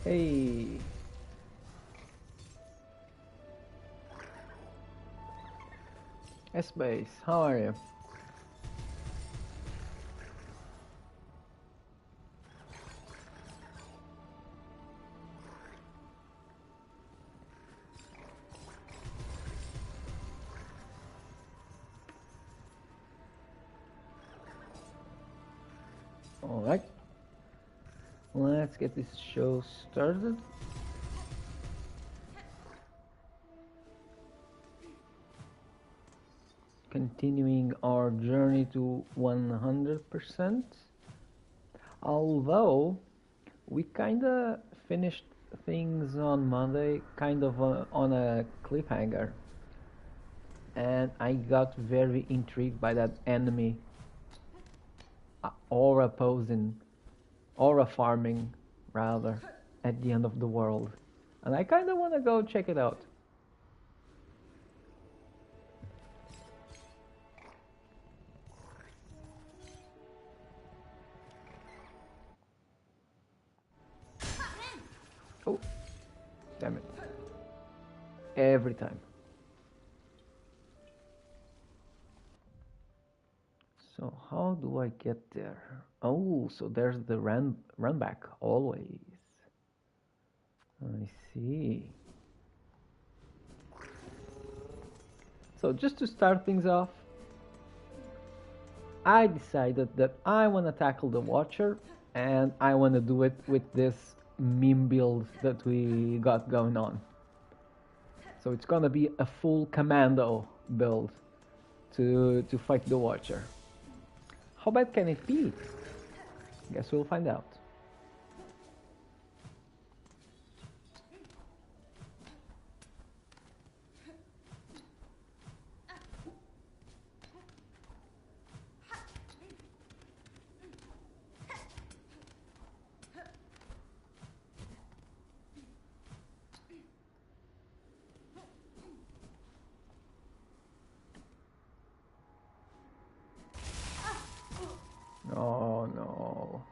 Hey. S-Base, how are you? Alright. Let's get this show started. Continuing our journey to 100%. Although we kinda finished things on Monday kind of on a cliffhanger, and I got very intrigued by that enemy aura posing, aura farming rather, at the end of the world, and I kinda wanna go check it out. Oh, damn it. Every time. So how do I get there? Oh, so there's the run back always. I see. So just to start things off, I decided that I want to tackle the Watcher, and I want to do it with this meme build that we got going on. So it's gonna be a full commando build to fight the Watcher. How bad can it be? Guess we'll find out. Oh no.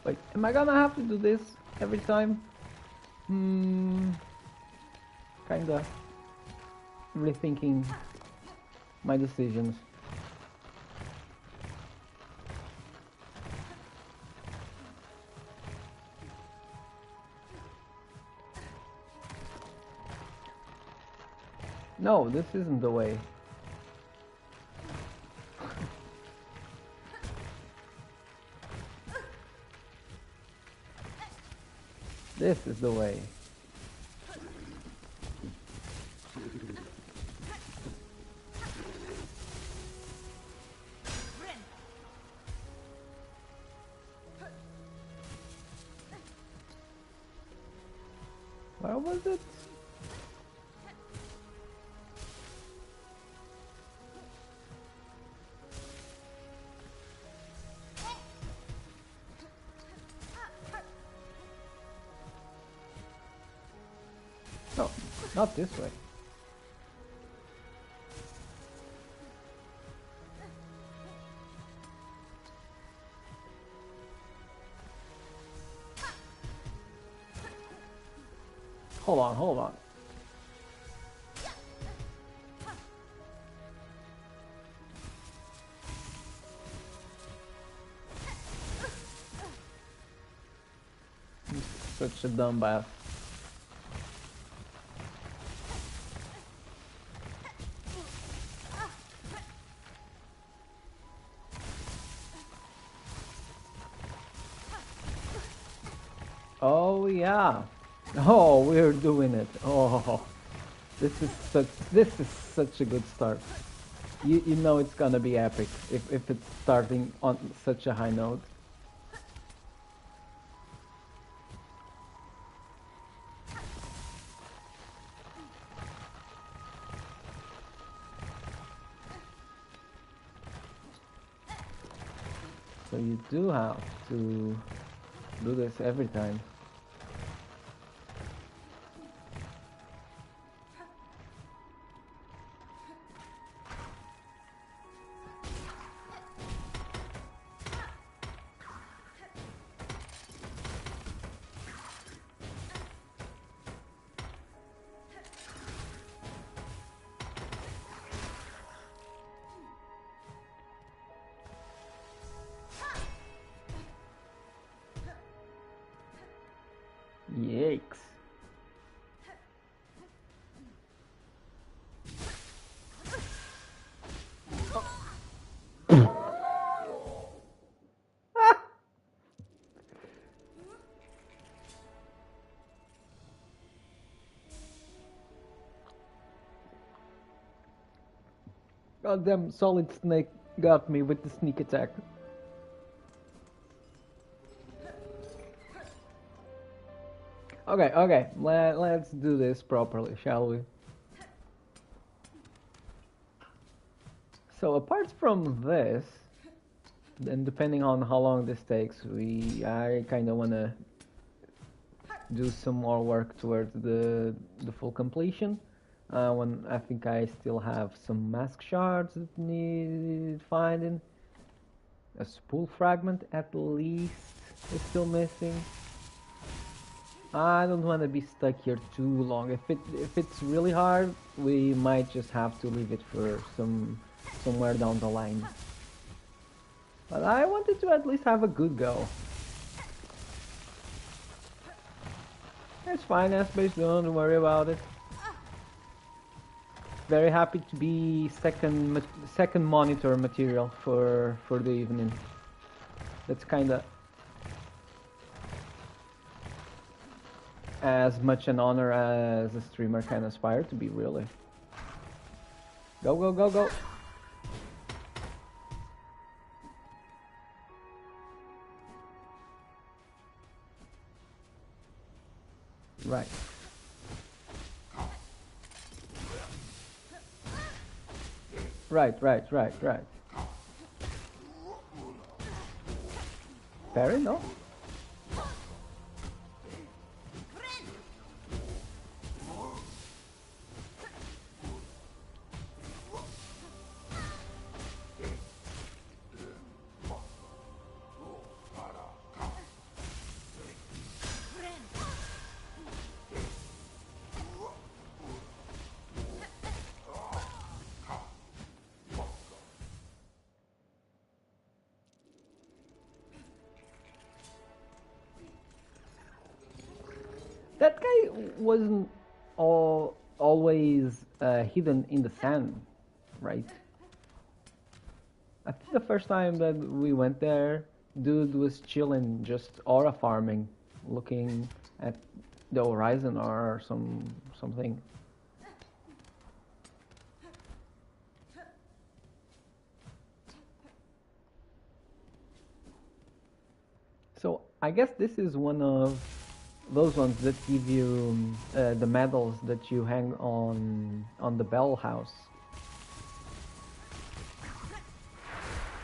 Wait, am I gonna have to do this every time? Kinda rethinking my decisions. No, this isn't the way. This is the way. Where was it? No, not this way. Hold on, hold on. I'm such a dumbass. Oh yeah. Oh, we're doing it. Oh, this is such a good start. You know it's gonna be epic if it's starting on such a high note. So you do have to do this every time. Yikes. Goddamn Solid Snake got me with the sneak attack. Okay, let's do this properly, shall we? So apart from this, and depending on how long this takes, I kind of want to do some more work towards the full completion. When I think I still have some mask shards that need finding. A spool fragment at least is still missing. I don't want to be stuck here too long. If it's really hard, we might just have to leave it for somewhere down the line. But I wanted to at least have a good go. It's fine, S-Base, don't worry about it. Very happy to be second monitor material for the evening. That's kinda as much an honor as a streamer can aspire to be, really. Go, go, go, go! Right. Right. Parry, no? That guy wasn't always hidden in the sand, right? I think the first time that we went there, dude was chilling, just aura farming, looking at the horizon or something. So I guess this is one of those ones that give you the medals that you hang on the bell house.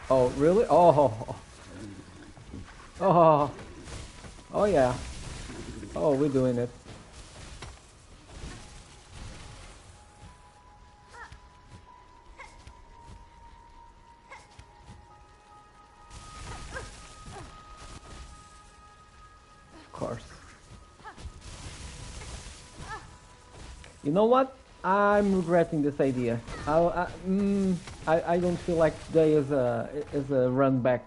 Oh, really? Oh yeah. Oh, we're doing it. Of course. You know what? I'm regretting this idea. I don't feel like today is a run back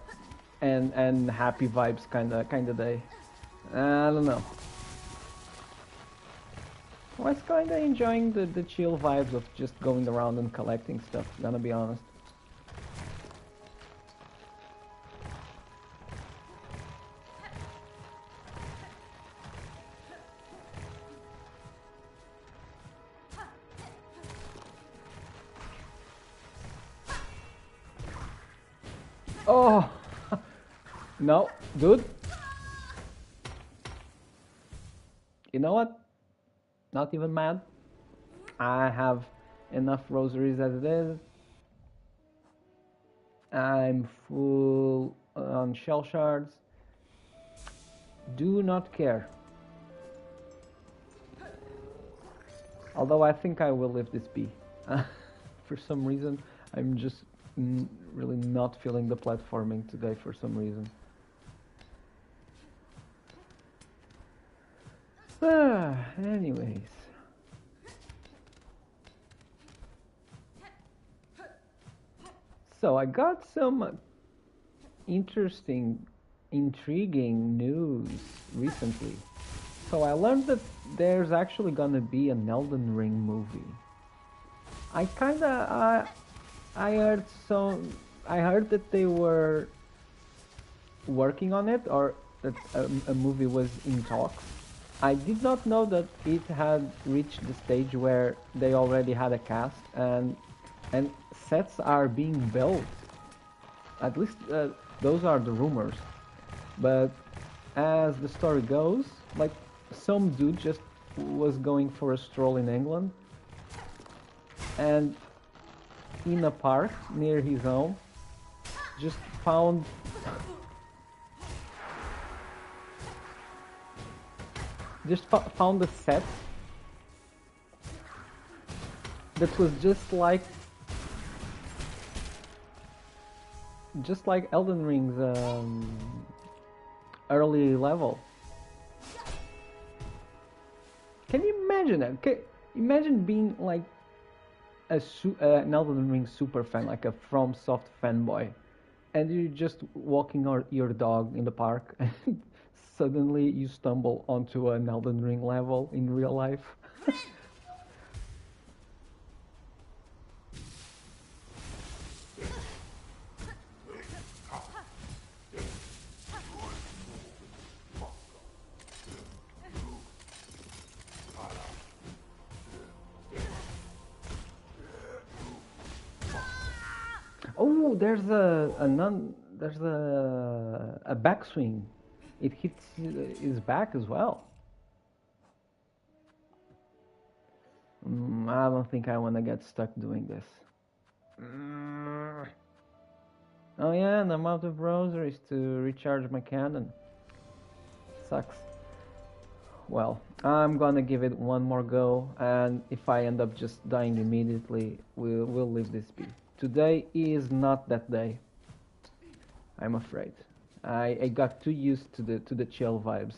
and happy vibes kind of day. I don't know. I was kind of enjoying the chill vibes of just going around and collecting stuff, gonna be honest. Oh! No, dude. You know what? Not even mad. I have enough rosaries as it is. I'm full on shell shards. Do not care. Although I think I will leave this be. For some reason, I'm just really not feeling the platforming today for some reason. Anyways. So I got some interesting, intriguing news recently. So I learned that there's actually gonna be an Elden Ring movie. I kinda I heard I heard that they were working on it, or that a movie was in talks. I did not know that it had reached the stage where they already had a cast and sets are being built. At least those are the rumors. But as the story goes, like some dude just was going for a stroll in England, and in a park near his home, just found found a set that was just like Elden Ring's early level. Can you imagine that? Imagine being like an Elden Ring super fan, like a FromSoft fanboy, and you're just walking your dog in the park, and suddenly you stumble onto an Elden Ring level in real life. Oh, there's a backswing. It hits his back as well. I don't think I want to get stuck doing this. Oh yeah, and I'm out of rosaries to recharge my cannon. Sucks. Well, I'm gonna give it one more go, and if I end up just dying immediately, we'll leave this be. Today is not that day. I'm afraid. I got too used to the chill vibes.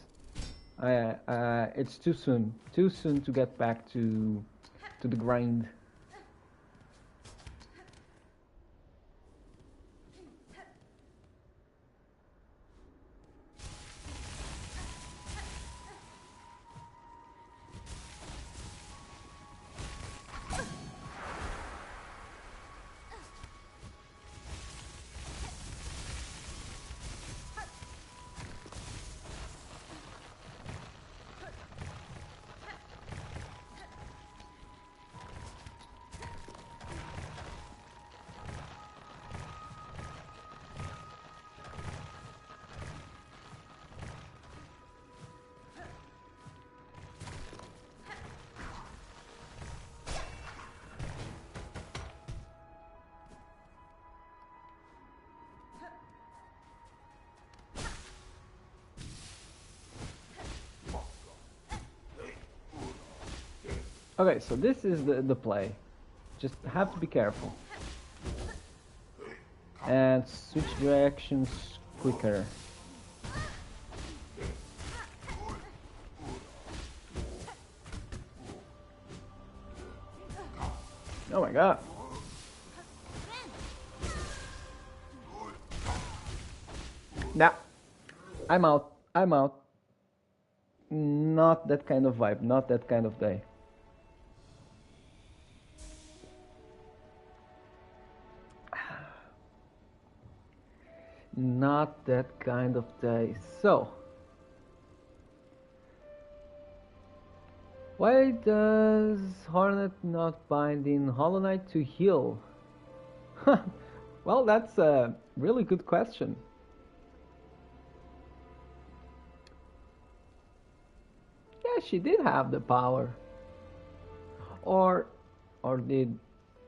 It's too soon to get back to the grind. Okay, so this is the play. Just have to be careful. And switch directions quicker. Oh my god. Nah, I'm out. I'm out. Not that kind of vibe, not that kind of day. Not that kind of day. So, why does Hornet not bind in Hollow Knight to heal? Well, that's a really good question. Yeah, she did have the power. Or or did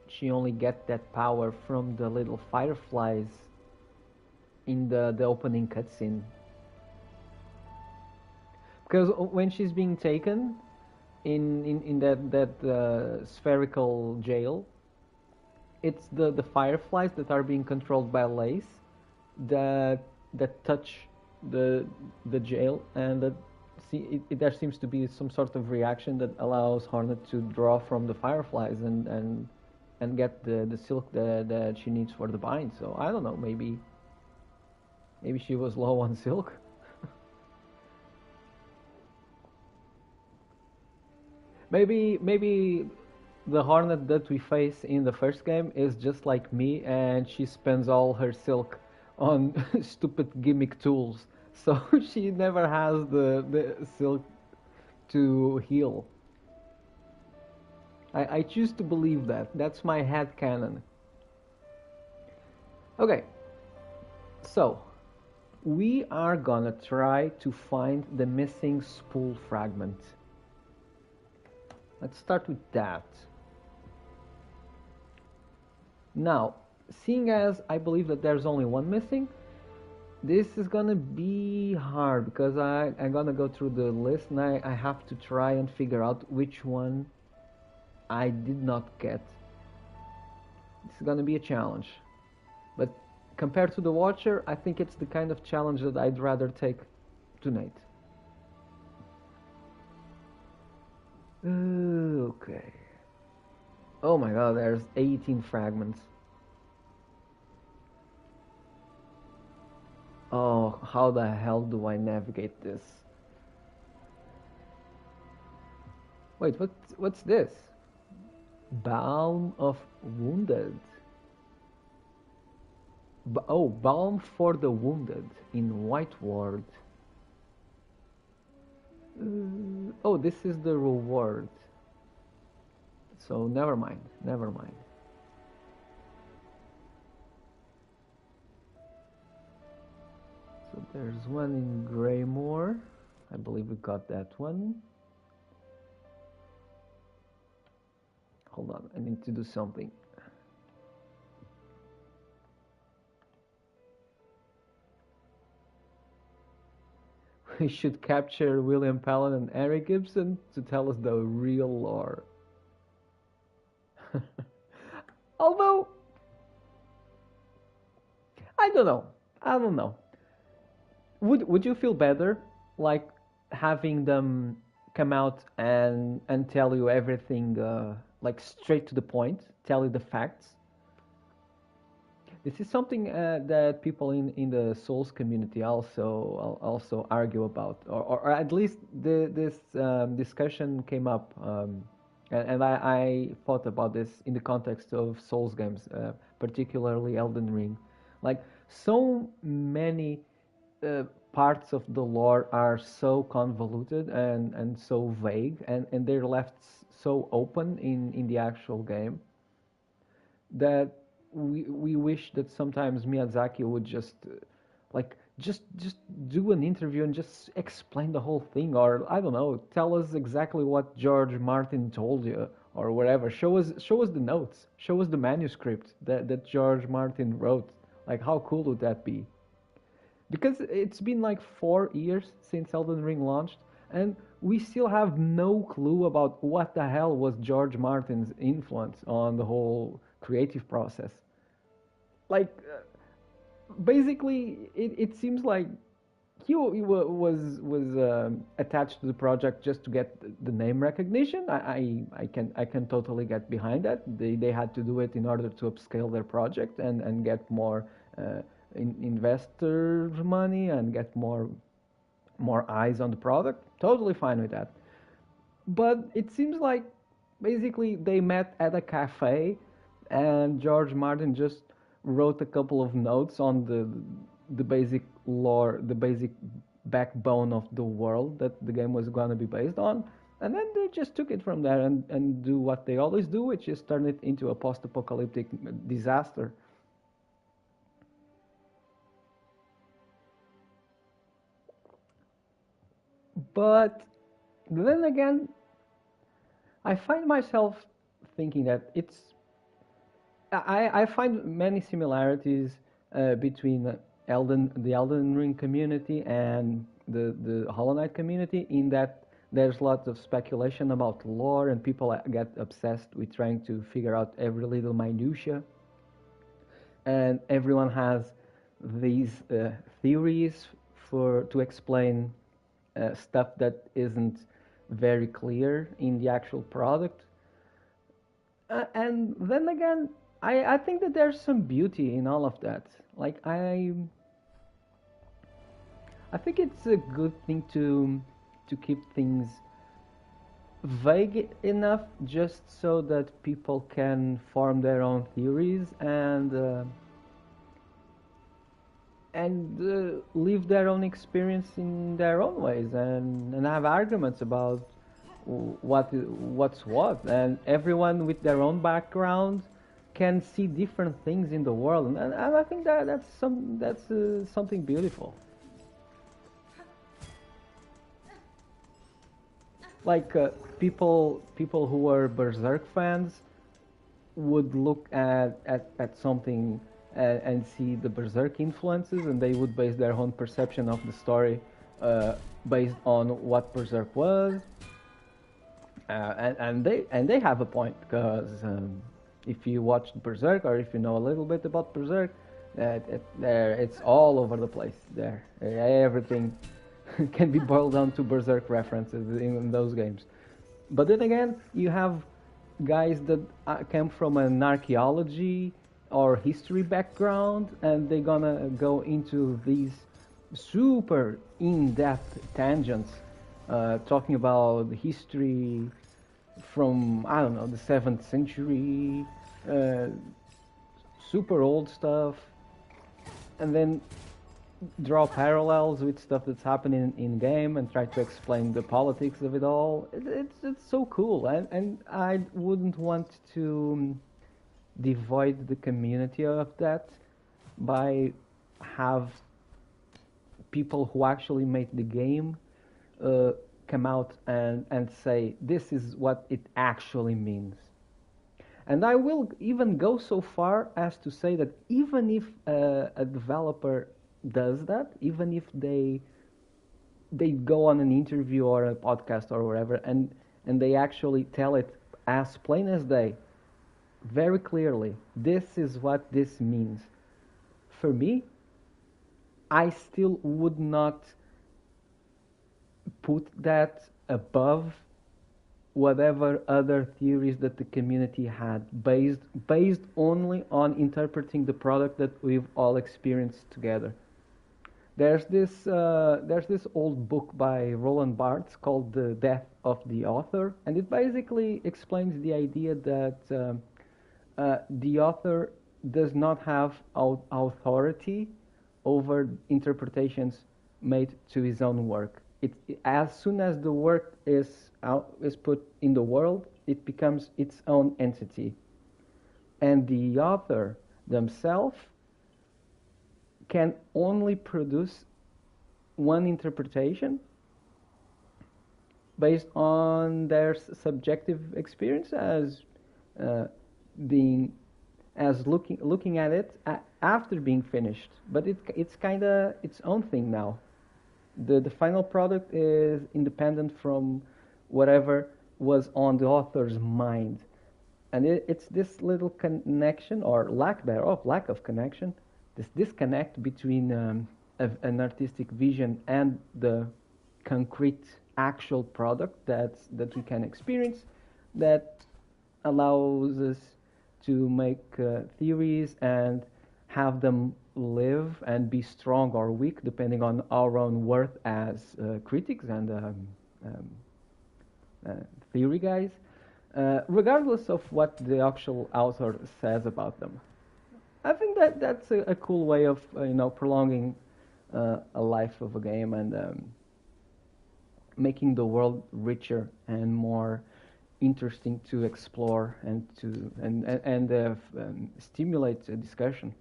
she only get that power from the little fireflies in the opening cutscene. Because when she's being taken in that spherical jail, it's the fireflies that are being controlled by Lace that touch the jail, and that there seems to be some sort of reaction that allows Hornet to draw from the fireflies and get the silk that she needs for the bind. So I don't know, maybe she was low on silk. maybe the Hornet that we face in the first game is just like me, and she spends all her silk on stupid gimmick tools, so she never has the silk to heal. I choose to believe that. That's my head canon. Okay, so we are gonna try to find the missing spool fragment. Let's start with that. Now, seeing as I believe that there's only one missing, this is gonna be hard because I'm gonna go through the list and I have to try and figure out which one I did not get. This is gonna be a challenge. But compared to the Watcher, I think it's the kind of challenge that I'd rather take tonight. Okay. Oh my god, there's 18 fragments. Oh, how the hell do I navigate this? Wait, what's this? Balm of Wounded. Oh, Balm for the Wounded in White Ward. Oh, this is the reward. So never mind. So there's one in Greymore. I believe we got that one. Hold on, I need to do something. We should capture William Palin and Eric Gibson to tell us the real lore. Although, I don't know. Would you feel better like having them come out and tell you everything like straight to the point, tell you the facts? This is something that people in the Souls community also argue about, or at least this discussion came up, and I thought about this in the context of Souls games, particularly Elden Ring. Like, so many parts of the lore are so convoluted and so vague, and they're left so open in the actual game that we wish that sometimes Miyazaki would just just do an interview and just explain the whole thing, or I don't know, tell us exactly what George Martin told you or whatever. Show us the notes, show us the manuscript that George Martin wrote. Like, how cool would that be? Because it's been like 4 years since Elden Ring launched, and we still have no clue about what the hell was George Martin's influence on the whole creative process. Like, basically, it seems like he was attached to the project just to get the name recognition. I can totally get behind that. They had to do it in order to upscale their project and get more investor money and get more eyes on the product. Totally fine with that. But it seems like basically they met at a cafe and George Martin just wrote a couple of notes on the basic lore, the basic backbone of the world that the game was going to be based on, and then they just took it from there and do what they always do, which is turn it into a post-apocalyptic disaster. But then again, I find myself thinking that I find many similarities between the Elden Ring community and the Hollow Knight community, in that there's lots of speculation about lore and people get obsessed with trying to figure out every little minutia, and everyone has these theories to explain stuff that isn't very clear in the actual product. And then again, I think that there's some beauty in all of that. Like I think it's a good thing to keep things vague enough just so that people can form their own theories and live their own experience in their own ways and have arguments about what's what, and everyone with their own background can see different things in the world, and I think that's something beautiful. Like people who are Berserk fans would look at something and see the Berserk influences, and they would base their own perception of the story based on what Berserk was, and they have a point, because if you watched Berserk, or if you know a little bit about Berserk, it's all over the place. There, everything can be boiled down to Berserk references in those games. But then again, you have guys that came from an archaeology or history background, and they're gonna go into these super in-depth tangents, talking about history from, I don't know, the 7th century, super old stuff, and then draw parallels with stuff that's happening in game and try to explain the politics of it all. It's so cool, and I wouldn't want to devoid the community of that by have people who actually made the game come out and say this is what it actually means. And I will even go so far as to say that even if a developer does that, even if they go on an interview or a podcast or whatever, and they actually tell it as plain as day, very clearly, this is what this means. For me, I still would not put that above whatever other theories that the community had, based only on interpreting the product that we've all experienced together. There's this old book by Roland Barthes called The Death of the Author, and it basically explains the idea that the author does not have authority over interpretations made to his own work. As soon as the work is put in the world, it becomes its own entity, and the author themselves can only produce one interpretation based on their subjective experience as looking at it after being finished. But it's kind of its own thing now. The final product is independent from whatever was on the author's mind, and it's this little connection, or lack of connection, this disconnect between an artistic vision and the concrete actual product that we can experience, that allows us to make theories and have them live and be strong or weak depending on our own worth as critics and theory guys, regardless of what the actual author says about them. I think that's a cool way of prolonging a life of a game and making the world richer and more interesting to explore and to stimulate a discussion.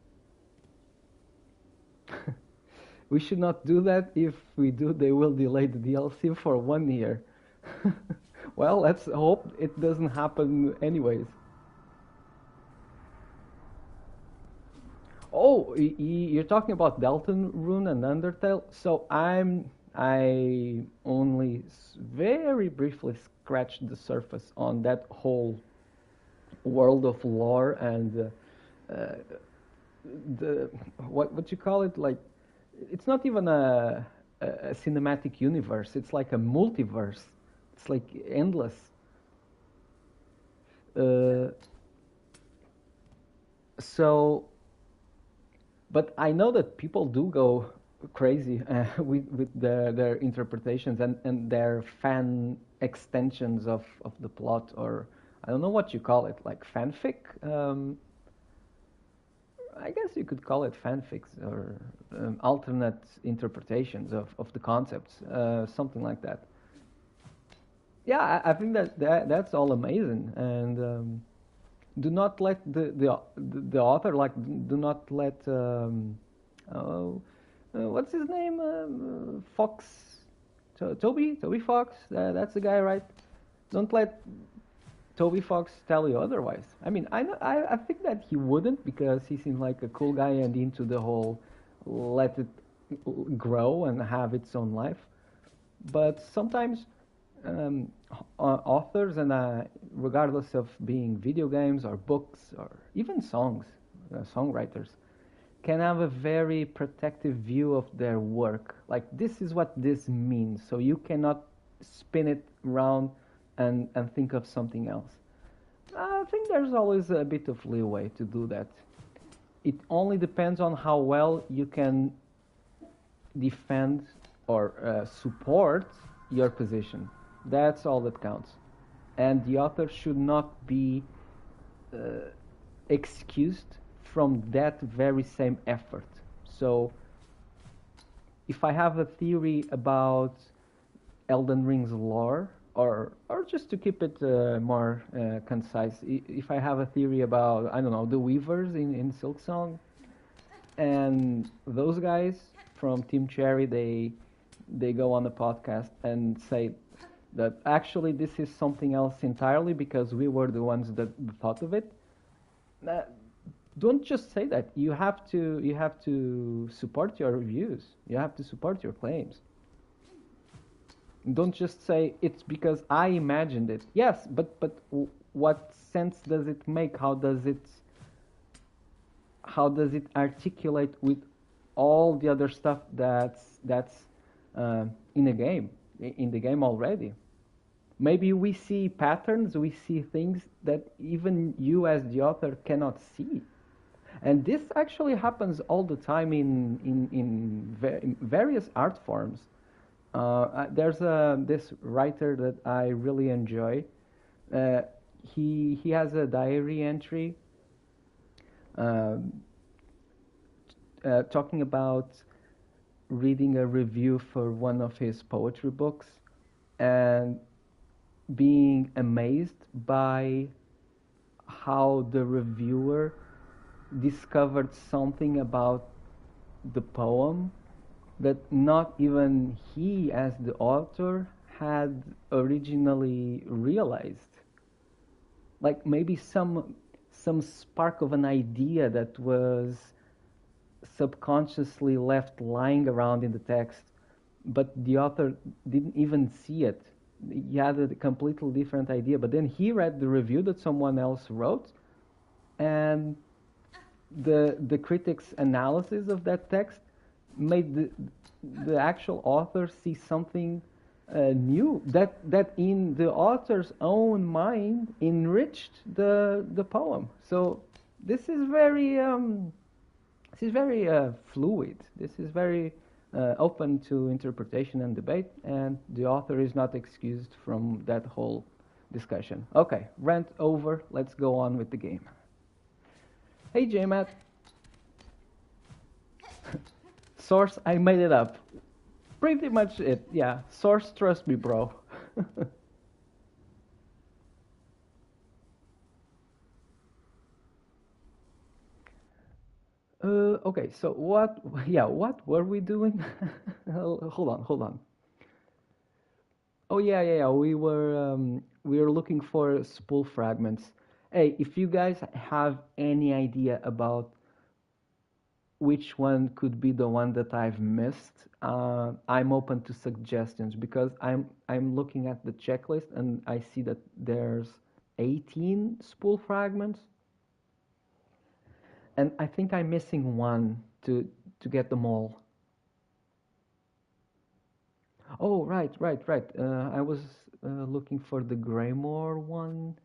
We should not do that. If we do, they will delay the DLC for 1 year. Well, let's hope it doesn't happen anyways. Oh, you're talking about Deltarune and Undertale. So I only very briefly scratched the surface on that whole world of lore and uh, the what you call it, like it's not even a cinematic universe. It's like a multiverse. It's like endless. Uh, so but I know that people do go crazy with their interpretations and their fan extensions of the plot, or I don't know what you call it, like fanfic. I guess you could call it fanfics or alternate interpretations of the concepts, something like that. Yeah, I think that's all amazing, and do not let the author, like, do not let oh, what's his name, Fox, Toby Fox, that's the guy, right? Don't let Toby Fox tell you otherwise. I mean, I think that he wouldn't, because he seems like a cool guy and into the whole let it grow and have its own life. But sometimes authors, and regardless of being video games or books or even songs, songwriters, can have a very protective view of their work. Like, this is what this means, so you cannot spin it around and think of something else. I think there's always a bit of leeway to do that. It only depends on how well you can defend or support your position. That's all that counts. And the author should not be uh, excused from that very same effort. So, if I have a theory about Elden Ring's lore, or just to keep it more concise, if I have a theory about, I don't know, the Weavers in Silksong, and those guys from Team Cherry, they go on a podcast and say that actually this is something else entirely because we were the ones that thought of it. Uh, don't just say that. You have to support your views. You have to support your claims. Don't just say it's because I imagined it. Yes, but what sense does it make? How does it articulate with all the other stuff that's in a game, in the game already? Maybe we see patterns, we see things that even you as the author cannot see. And this actually happens all the time in various art forms. There's this writer that I really enjoy. Uh, he has a diary entry um, talking about reading a review for one of his poetry books and being amazed by how the reviewer discovered something about the poem that not even he, as the author, had originally realized. Like, maybe some spark of an idea that was subconsciously left lying around in the text, but the author didn't even see it. He had a completely different idea, but then he read the review that someone else wrote, and the critic's analysis of that text made the actual author see something new that in the author's own mind enriched the poem. So this is very fluid. This is very open to interpretation and debate, and the author is not excused from that whole discussion. Okay, rant over. Let's go on with the game. Hey, JMat. Source, I made it up. Pretty much it, yeah. Source, trust me, bro. Okay, so what were we doing? Hold on. Oh yeah. We were looking for spool fragments. Hey, if you guys have any idea about which one could be the one that I've missed, I'm open to suggestions because I'm looking at the checklist and I see that there's 18 spool fragments, and I think I'm missing one to get them all. Oh, right. I was looking for the Greymore one.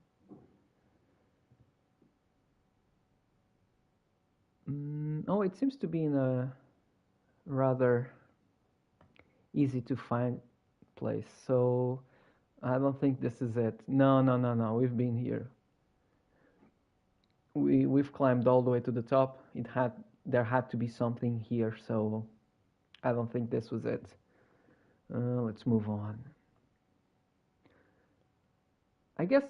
Oh, it seems to be in a rather easy to find place. So I don't think this is it. No. We've been here. We've climbed all the way to the top. There had to be something here. So I don't think this was it. Let's move on. I guess.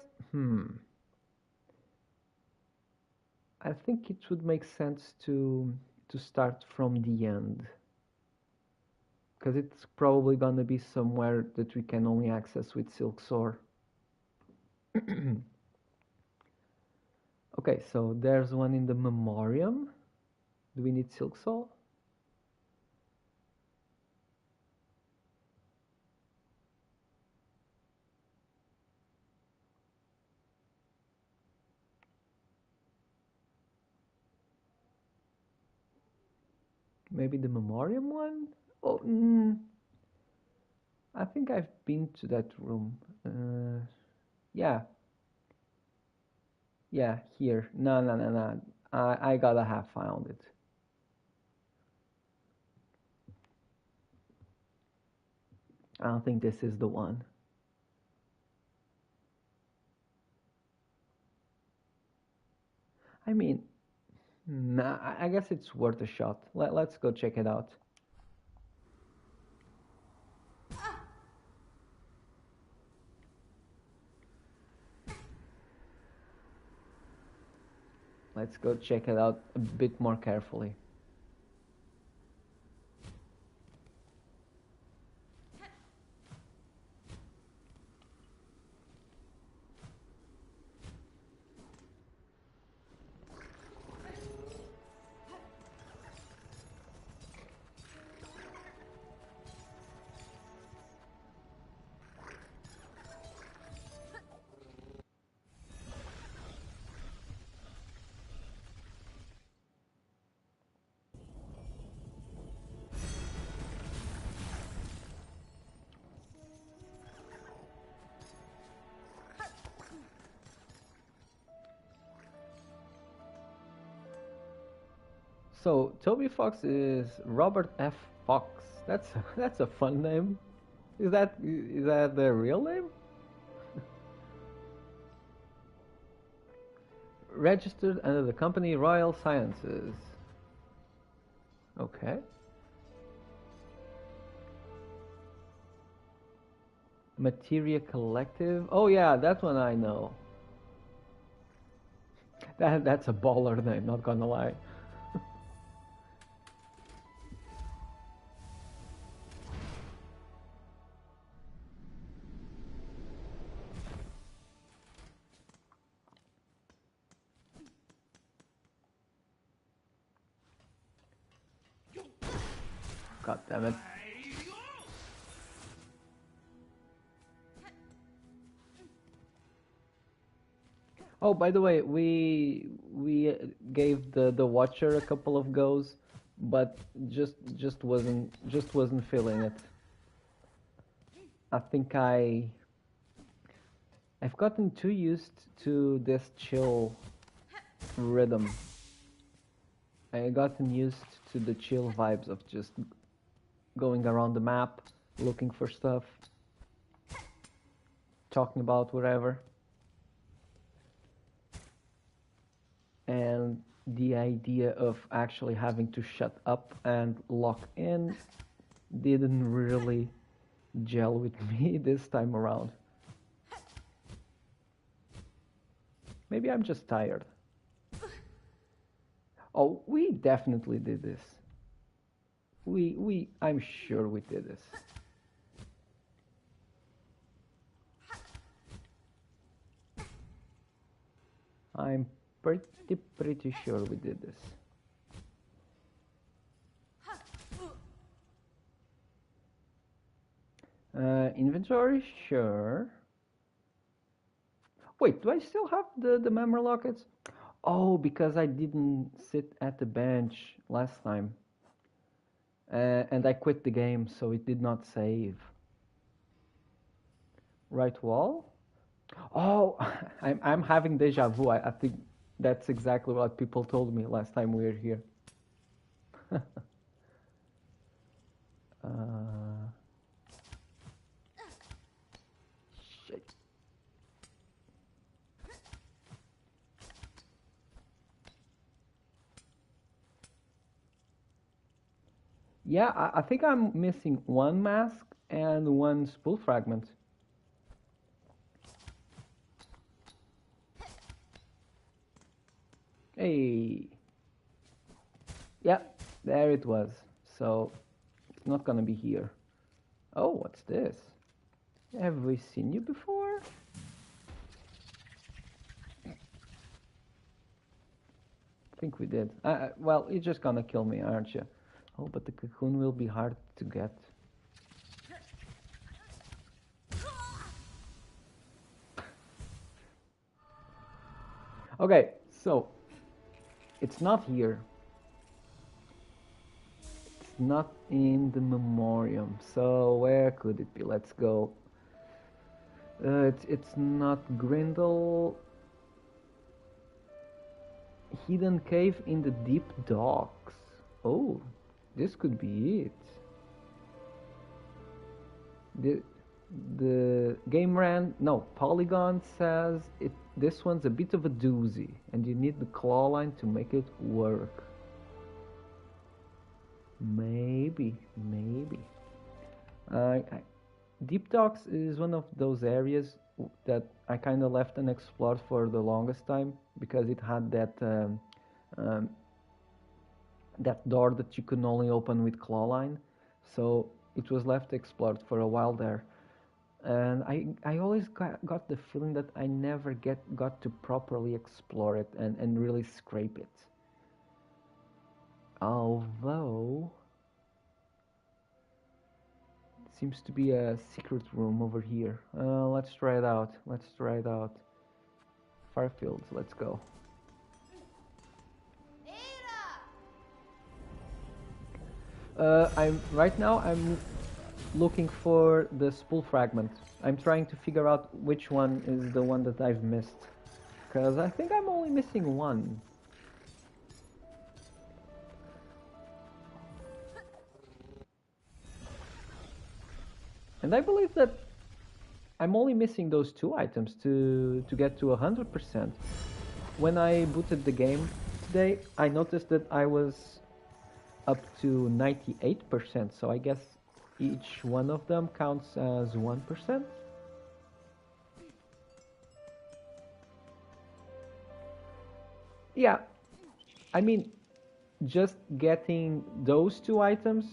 I think it would make sense to start from the end, because it's probably gonna be somewhere that we can only access with Silksong. Okay, so there's one in the Memoriam. Do we need Silksong? Maybe the Memoriam one? Oh, I think I've been to that room. Yeah. Yeah, here. No. I gotta have found it. I don't think this is the one. I mean, nah, I guess it's worth a shot. Let's go check it out. Let's go check it out a bit more carefully. So Toby Fox is Robert F. Fox. That's a fun name. Is that the real name? Registered under the company Royal Sciences. Okay. Materia Collective. Oh yeah, that one I know. That's a baller name, not gonna lie. God damn it. Oh, by the way, we gave the Watcher a couple of goes, but just wasn't feeling it. I think I've gotten too used to this chill rhythm. I gotten used to the chill vibes of just going around the map, looking for stuff, talking about whatever. And the idea of actually having to shut up and lock in didn't really gel with me this time around. Maybe I'm just tired. Oh, we definitely did this. I'm sure we did this. I'm pretty sure we did this. Inventory, sure. Wait, do I still have the memory lockets? Oh, because I didn't sit at the bench last time. And I quit the game, so it did not save. Right wall? Oh, I'm having deja vu. I think that's exactly what people told me last time we were here. Shit. Yeah, I think I'm missing one mask and one spool fragment. Hey. Yeah, there it was. So, it's not gonna be here. Oh, what's this? Have we seen you before? I think we did. Well, you're just gonna kill me, aren't you? Oh, but the cocoon will be hard to get. Okay, so it's not here. It's not in the memoriam. So where could it be? Let's go. It's not Grindel. Hidden cave in the deep docks. Oh, this could be it. The game ran no Polygon says it. This one's a bit of a doozy, and you need the claw line to make it work. Maybe. Deep Docks is one of those areas that I kind of left unexplored for the longest time because it had that door that you could only open with claw line, so it was left explored for a while there. And I always got the feeling that I never got to properly explore it and really scrape it. Although it seems to be a secret room over here. Let's try it out. Firefields, let's go. I'm right now I'm looking for the spool fragment. I'm trying to figure out which one is the one that I've missed, because I think I'm only missing one. And I believe that I'm only missing those two items to get to 100%. When I booted the game today, I noticed that I was up to 98%, so I guess each one of them counts as 1%. Yeah, I mean, just getting those two items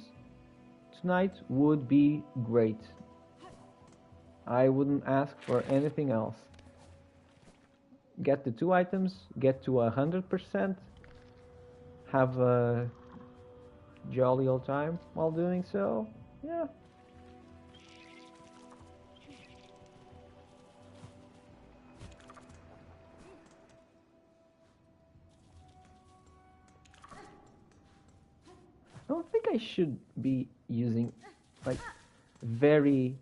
tonight would be great. I wouldn't ask for anything else. Get the two items, get to 100%, have a jolly old time while doing so. Yeah. I don't think I should be using like very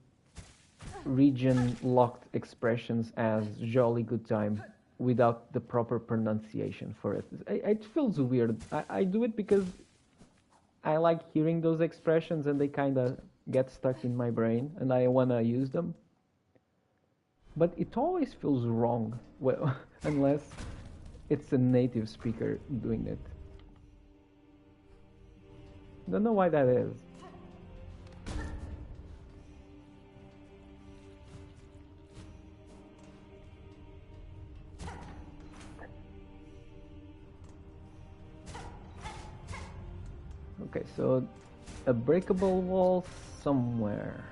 region locked expressions as jolly good time without the proper pronunciation for it. It feels weird. I do it because I like hearing those expressions and they kind of get stuck in my brain and I want to use them. But it always feels wrong, well, unless it's a native speaker doing it. Don't know why that is. Okay, so a breakable wall somewhere.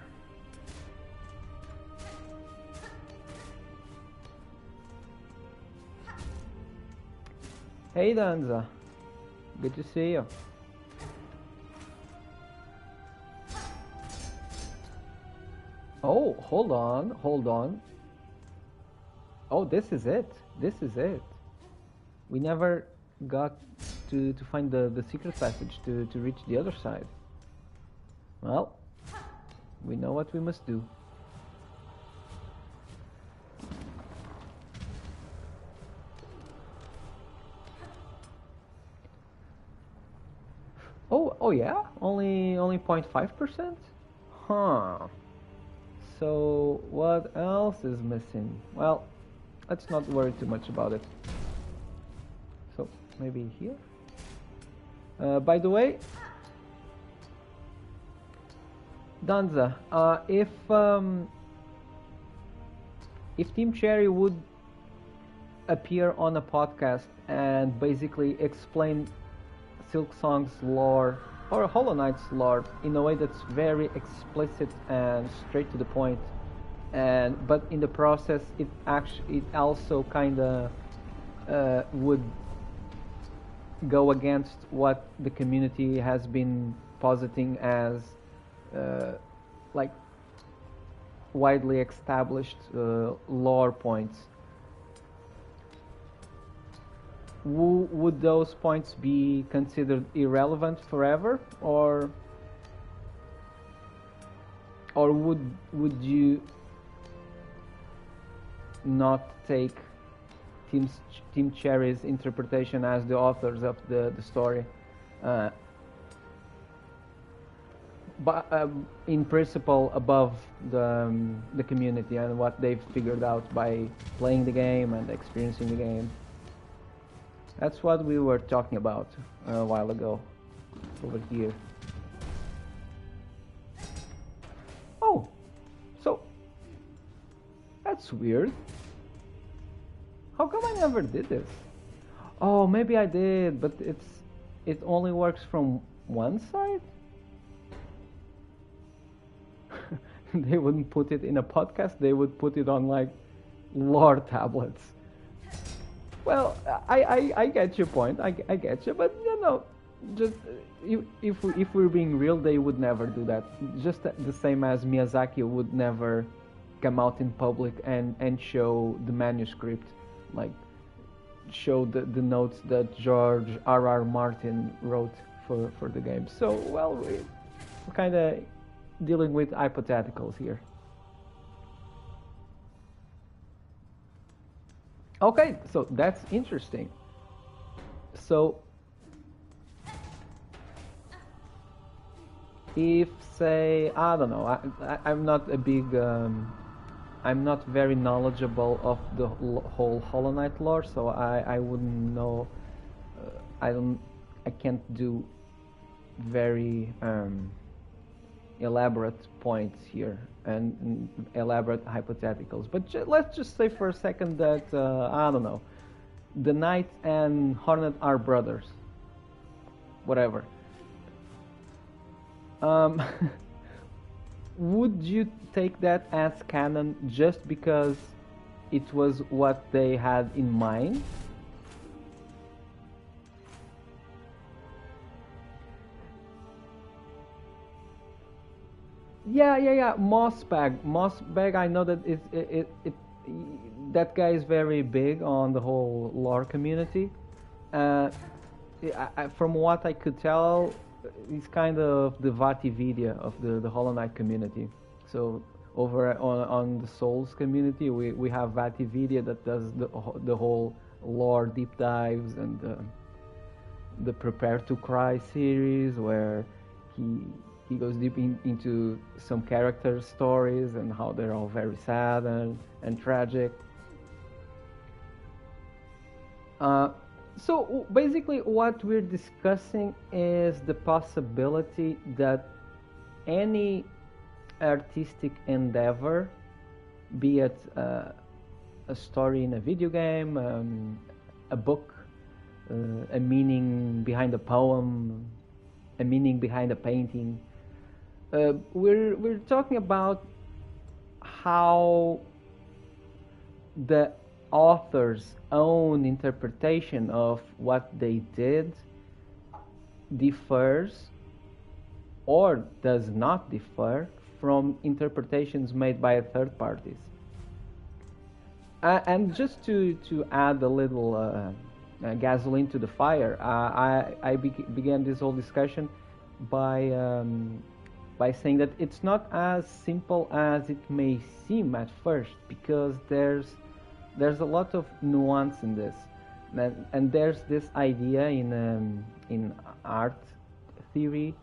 Hey Danza, good to see you. Oh, hold on. Oh, this is it. This is it. We never got to find the secret passage to reach the other side. Well, we know what we must do. Oh yeah? Only 0.5%? Huh. So what else is missing? Well, let's not worry too much about it. So maybe here? By the way, Danza, if Team Cherry would appear on a podcast and basically explain Silksong's lore or Hollow Knight's lore in a way that's very explicit and straight to the point, and but in the process it also kind of would go against what the community has been positing as like widely established lore points. Would those points be considered irrelevant forever, or would you not take Team Cherry's interpretation as the authors of the story? But in principle above the community and what they've figured out by playing the game and experiencing the game. That's what we were talking about a while ago over here. Oh, so that's weird. How come I never did this? Oh, maybe I did, but it only works from one side? They wouldn't put it in a podcast, they would put it on like lore tablets. Well, I get your point, I get you, but you know, just if we're being real, they would never do that. Just the same as Miyazaki would never come out in public and show the manuscript, like show the notes that George R.R. Martin wrote for the game. So, well, we're kind of dealing with hypotheticals here. Okay, so that's interesting. So, if say I don't know, I'm not a big I'm not very knowledgeable of the whole Hollow Knight lore, so I wouldn't know. I can't do very elaborate points here and elaborate hypotheticals. But let's just say for a second that I don't know, the Knight and Hornet are brothers. Whatever. Would you take that as canon just because it was what they had in mind? Yeah. Mossbag. I know that that guy is very big on the whole lore community. Uh, from what I could tell, he's kind of the Vatividia of the Hollow Knight community. So over on the Souls community, we have Vatividia that does the whole lore deep dives and the Prepare to Cry series where he goes deep into some character stories and how they're all very sad and tragic. So basically what we're discussing is the possibility that any artistic endeavor, be it a story in a video game, a book, a meaning behind a poem, a meaning behind a painting, we're talking about how the author's own interpretation of what they did differs or does not differ from interpretations made by third parties. And just to add a little gasoline to the fire, I began this whole discussion by saying that it's not as simple as it may seem at first, because there's a lot of nuance in this, and there's this idea in art theory,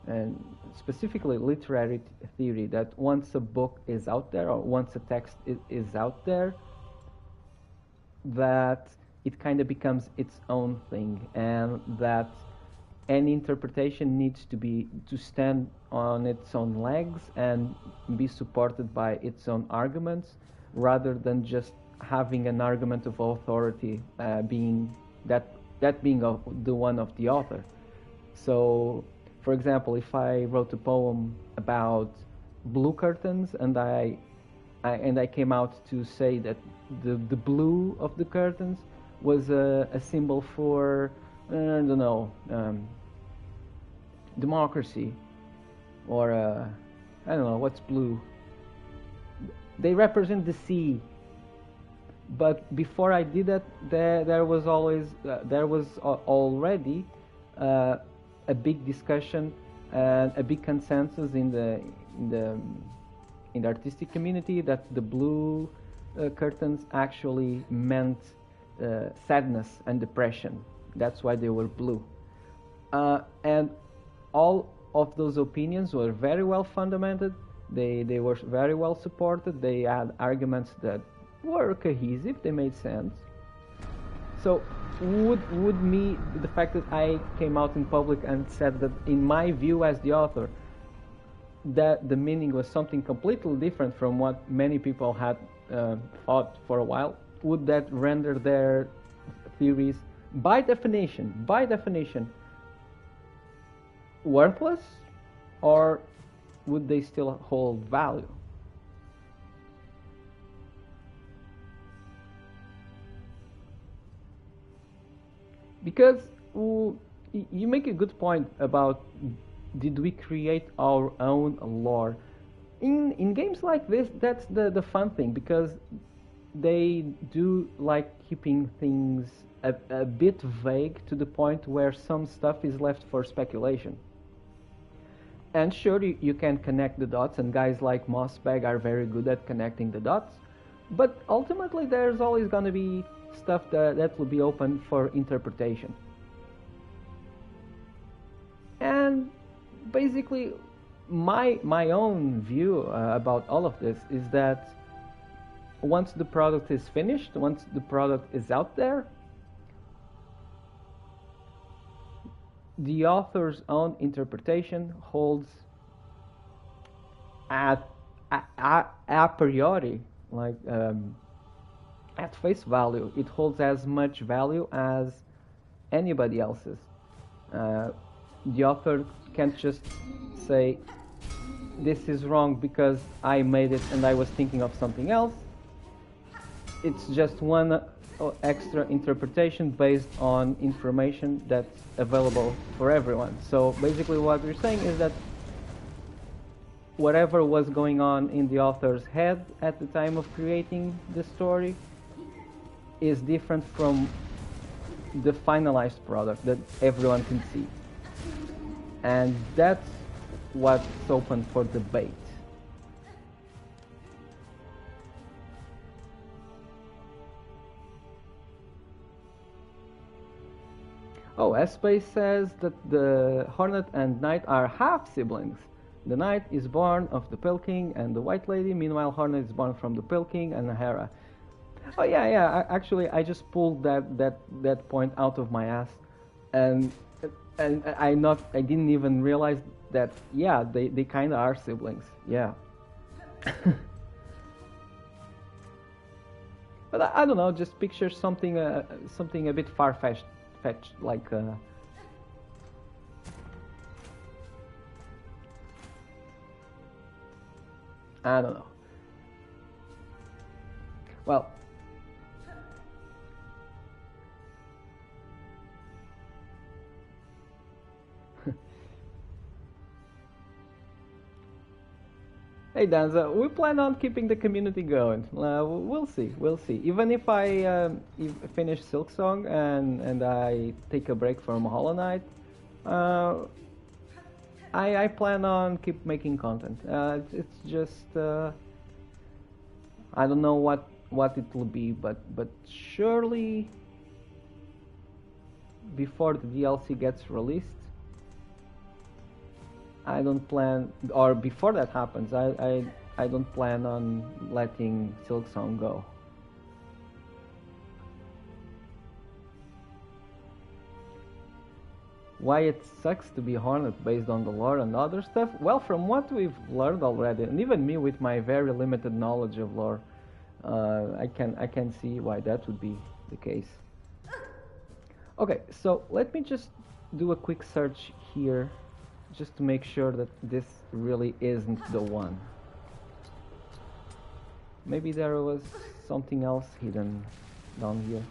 and specifically literary theory, that once a book is out there, or once a text is out there, that it kind of becomes its own thing, and that any interpretation needs to stand on its own legs and be supported by its own arguments, rather than just having an argument of authority being the one of the author. So, for example, if I wrote a poem about blue curtains, and I came out to say that the blue of the curtains was a symbol for, I don't know, democracy, or I don't know what's blue. They represent the sea. But before I did that, there was already a big discussion and a big consensus in the artistic community that the blue curtains actually meant sadness and depression. That's why they were blue. And all of those opinions were very well fundamented. They were very well supported. They had arguments that were cohesive. They made sense. So would me, the fact that I came out in public and said that in my view as the author, that the meaning was something completely different from what many people had thought for a while, would that render their theories by definition worthless, or would they still hold value? Because you make a good point about, did we create our own lore? In games like this, that's the fun thing, because they do like keeping things a bit vague, to the point where some stuff is left for speculation. And sure, you can connect the dots, and guys like Mossbag are very good at connecting the dots, but ultimately there's always going to be stuff that will be open for interpretation. And basically, my own view about all of this is that once the product is finished, once the product is out there, the author's own interpretation holds a priori, like at face value, it holds as much value as anybody else's. The author can't just say, this is wrong because I made it and I was thinking of something else. It's just one extra interpretation based on information that's available for everyone. So basically what we're saying is that whatever was going on in the author's head at the time of creating the story is different from the finalized product that everyone can see. And that's what's open for debate. Oh, S-Space says that the Hornet and Knight are half siblings. The Knight is born of the Pale King and the White Lady, meanwhile Hornet is born from the Pale King and Hera. Oh yeah, actually I just pulled that point out of my ass, and I didn't even realize that, yeah, they kind of are siblings, yeah. But I don't know, just picture something a bit far-fetched, like I don't know. Well, Hey Danza, we plan on keeping the community going. We'll see, we'll see. Even if I finish Silksong and I take a break from Hollow Knight, I plan on keep making content. It's just I don't know what it will be, but surely before the DLC gets released, I don't plan, or before that happens, I don't plan on letting Silksong go. Why it sucks to be Hornet based on the lore and other stuff? Well, from what we've learned already, and even me with my very limited knowledge of lore, I can see why that would be the case. Okay, so let me just do a quick search here, just to make sure that this really isn't the one. Maybe there was something else hidden down here.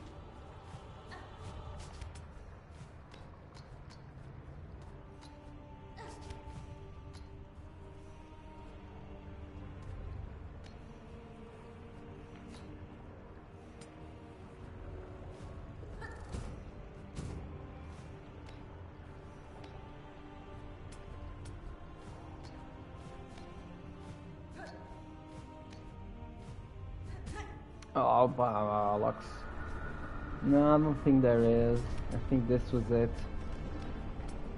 Oh, bollocks. No, I don't think there is. I think this was it.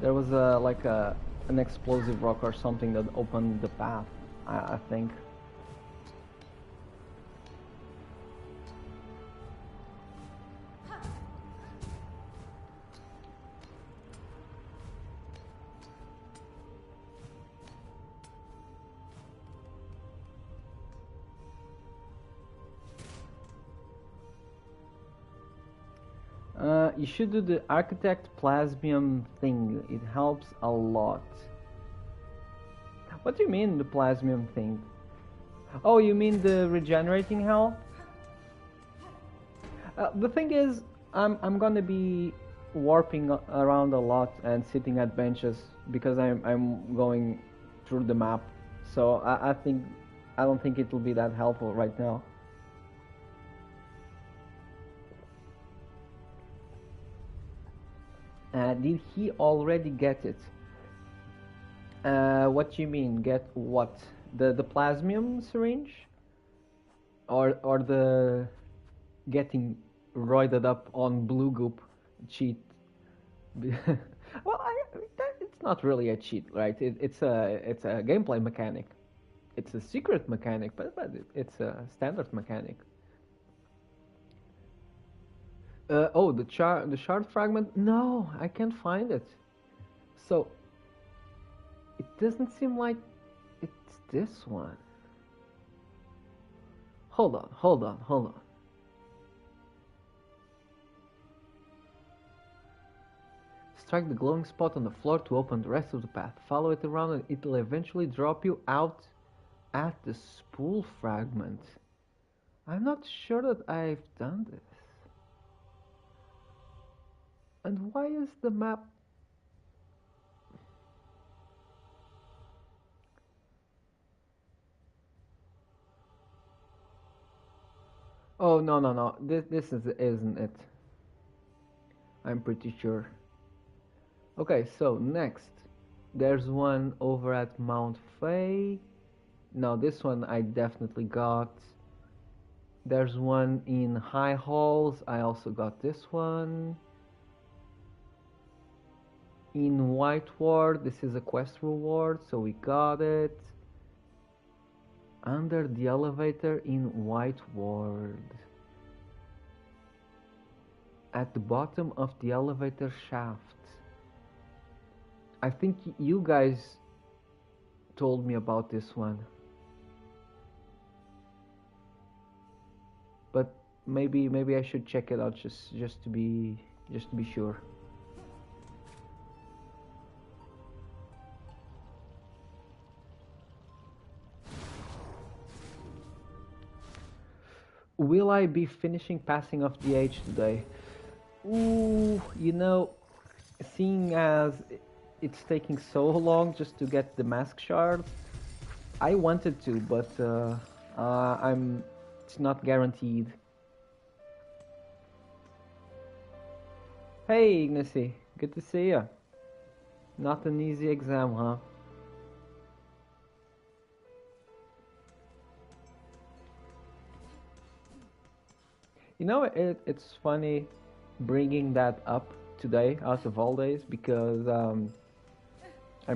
There was an explosive rock or something that opened the path, I think. You should do the Architect Plasmium thing. It helps a lot. What do you mean, the Plasmium thing? Oh, you mean the regenerating hell? The thing is, I'm gonna be warping around a lot and sitting at benches because I'm going through the map. So I don't think it will be that helpful right now. Did he already get it? What you mean? Get what? The plasmium syringe? Or the getting roided up on blue goop cheat? Well, it's not really a cheat, right? It's a gameplay mechanic. It's a secret mechanic, but it's a standard mechanic. Oh, the shard fragment? No, I can't find it. So, it doesn't seem like it's this one. Hold on. Strike the glowing spot on the floor to open the rest of the path. Follow it around and it'll eventually drop you out at the spool fragment. I'm not sure that I've done this. And why is the map... Oh, no. This isn't it. I'm pretty sure. Okay, so next. There's one over at Mount Fay. No, this one I definitely got. There's one in High Halls. I also got this one. In White Ward, this is a quest reward, so we got it. Under the elevator in White Ward. At the bottom of the elevator shaft. I think you guys told me about this one. But maybe I should check it out just to be sure. Will I be finishing passing of the age today? Ooh, you know, seeing as it's taking so long just to get the mask shard, I wanted to, but I'm. It's not guaranteed. Hey, Ignacy, good to see you. Not an easy exam, huh? You know, it's funny bringing that up today out of all days because I'm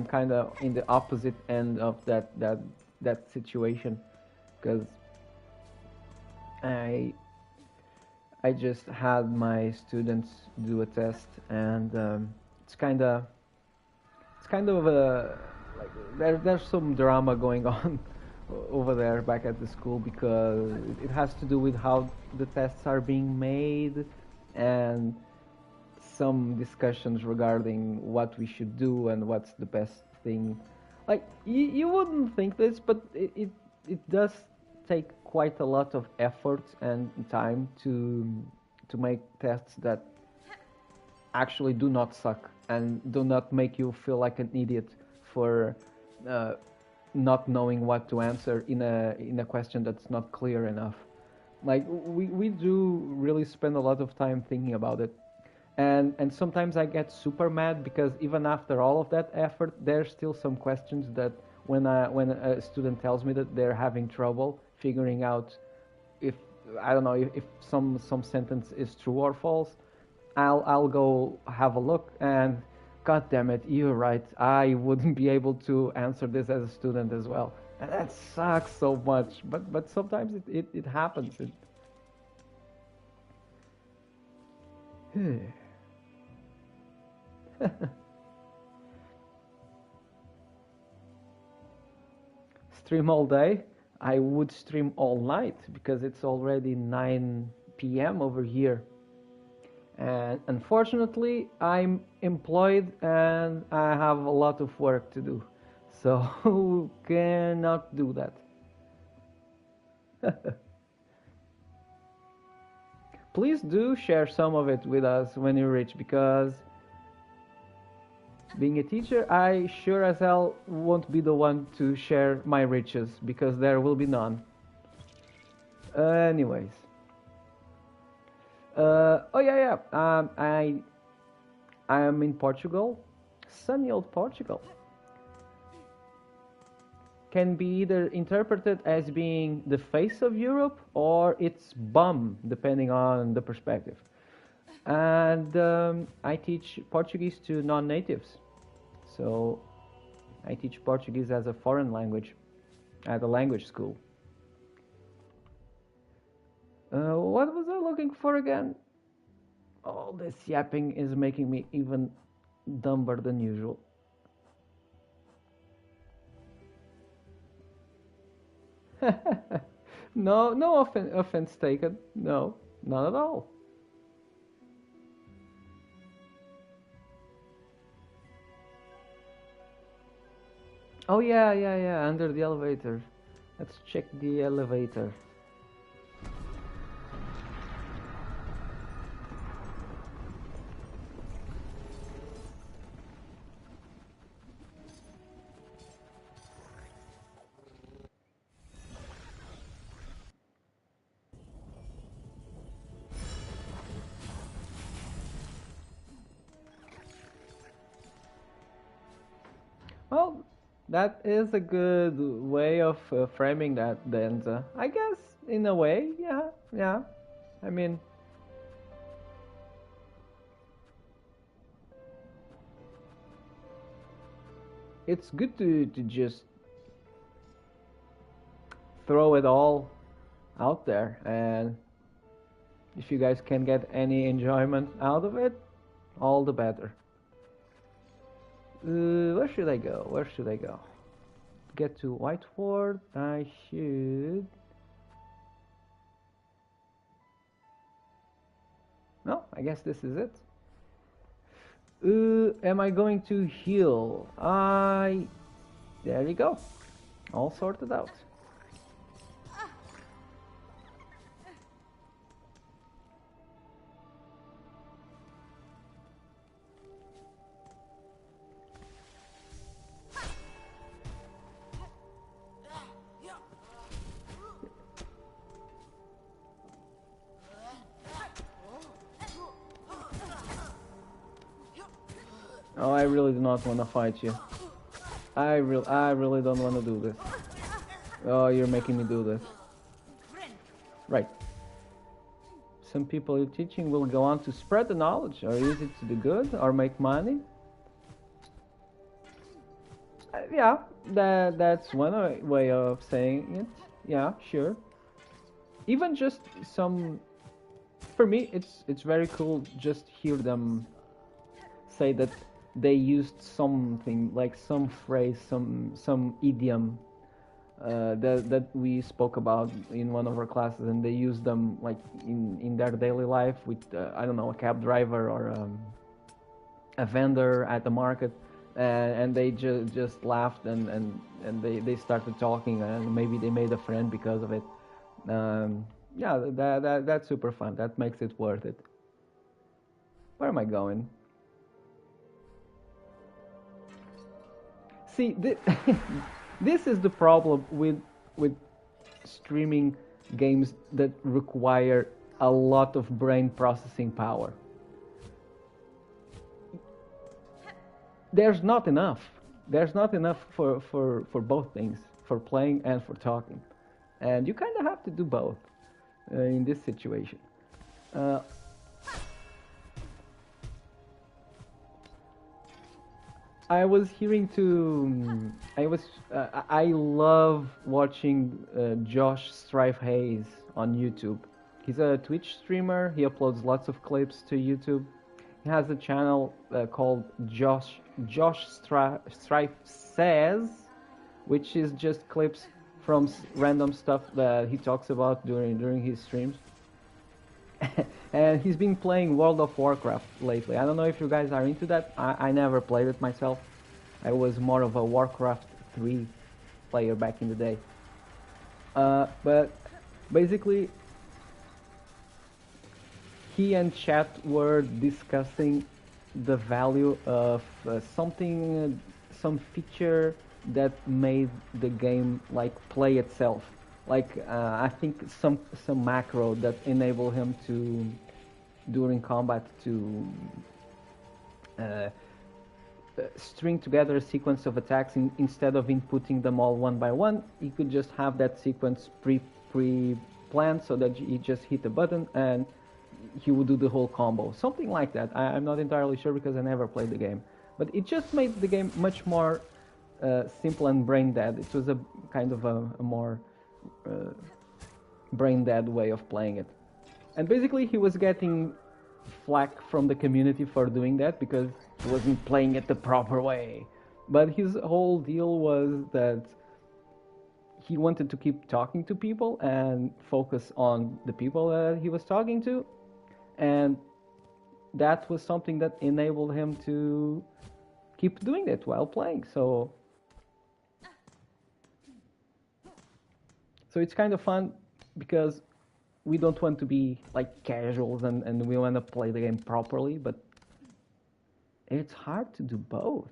kind of in the opposite end of that situation because I I just had my students do a test and it's kind of a like there's some drama going on over there back at the school because it has to do with how the tests are being made and some discussions regarding what we should do and what's the best thing. Like you wouldn't think this, but it does take quite a lot of effort and time to make tests that actually do not suck and do not make you feel like an idiot for uh, not knowing what to answer in a question that's not clear enough. Like we do really spend a lot of time thinking about it, and sometimes I get super mad because even after all of that effort, there's still some questions that when a student tells me that they're having trouble figuring out if I don't know if some sentence is true or false, I'll go have a look and God damn it, you're right. I wouldn't be able to answer this as a student as well. And that sucks so much. But sometimes it happens. Stream all day. I would stream all night because it's already 9 p.m. over here. And unfortunately, I'm employed and I have a lot of work to do. So cannot do that. Please do share some of it with us when you reach because being a teacher, I sure as hell won't be the one to share my riches because there will be none. Anyways. Oh yeah, yeah. I am in Portugal, sunny old Portugal. Can be either interpreted as being the face of Europe or its bum, depending on the perspective. And I teach Portuguese to non-natives, so I teach Portuguese as a foreign language at a language school. What was I looking for again? All this yapping is making me even dumber than usual. No, no offense taken. No, not at all. Oh yeah, yeah, yeah. Under the elevator. Let's check the elevator. Well, that is a good way of framing that, Denza. I guess, in a way, yeah, yeah. I mean, it's good to just throw it all out there, and if you guys can get any enjoyment out of it, all the better. Where should I go? Where should I go? Get to Whiteford. I should. No, I guess this is it. Am I going to heal? There you go. All sorted out. Oh, I really do not want to fight you. I really don't want to do this. Oh, you're making me do this. Right. Some people you're teaching will go on to spread the knowledge, or use it to do good, or make money. Yeah, that's one way of saying it. Yeah, sure. Even just some, for me, it's very cool. Just hear them say that they used something like some phrase, some idiom that we spoke about in one of our classes, and they use them like in their daily life with I don't know, a cab driver or a vendor at the market, and they just laughed and they started talking, and maybe they made a friend because of it. Yeah, that's super fun. That makes it worth it. Where am I going? See, this is the problem with streaming games that require a lot of brain processing power. There's not enough. There's not enough for both things, for playing and for talking. And you kind of have to do both in this situation. Uh, I was hearing to. I love watching Josh Strife Hayes on YouTube. He's a Twitch streamer. He uploads lots of clips to YouTube. He has a channel called Josh Strife Says, which is just clips from random stuff that he talks about during his streams. And he's been playing World of Warcraft lately. I don't know if you guys are into that. I never played it myself. I was more of a Warcraft 3 player back in the day. But basically, he and chat were discussing the value of some feature that made the game like play itself. Like I think some macro that enable him to during combat to string together a sequence of attacks instead of inputting them all one by one. He could just have that sequence pre planned so that you just hit a button and he would do the whole combo, something like that. I'm not entirely sure because I never played the game, but it just made the game much more simple and brain dead. It was a kind of a more brain dead way of playing it. And basically he was getting flack from the community for doing that because he wasn't playing it the proper way. But his whole deal was that he wanted to keep talking to people and focus on the people that he was talking to, and that was something that enabled him to keep doing it while playing. So it's kind of fun because we don't want to be like casuals and we want to play the game properly, but it's hard to do both.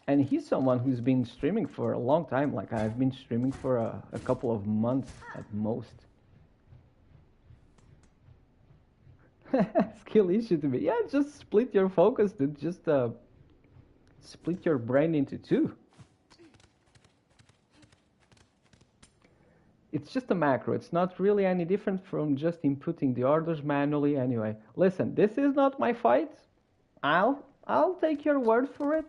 And he's someone who's been streaming for a long time. Like I've been streaming for a couple of months at most. Skill issue to me. Yeah, just split your focus, dude. Just split your brain into two. It's just a macro. It's not really any different from just inputting the orders manually anyway. Listen, this is not my fight. I'll take your word for it.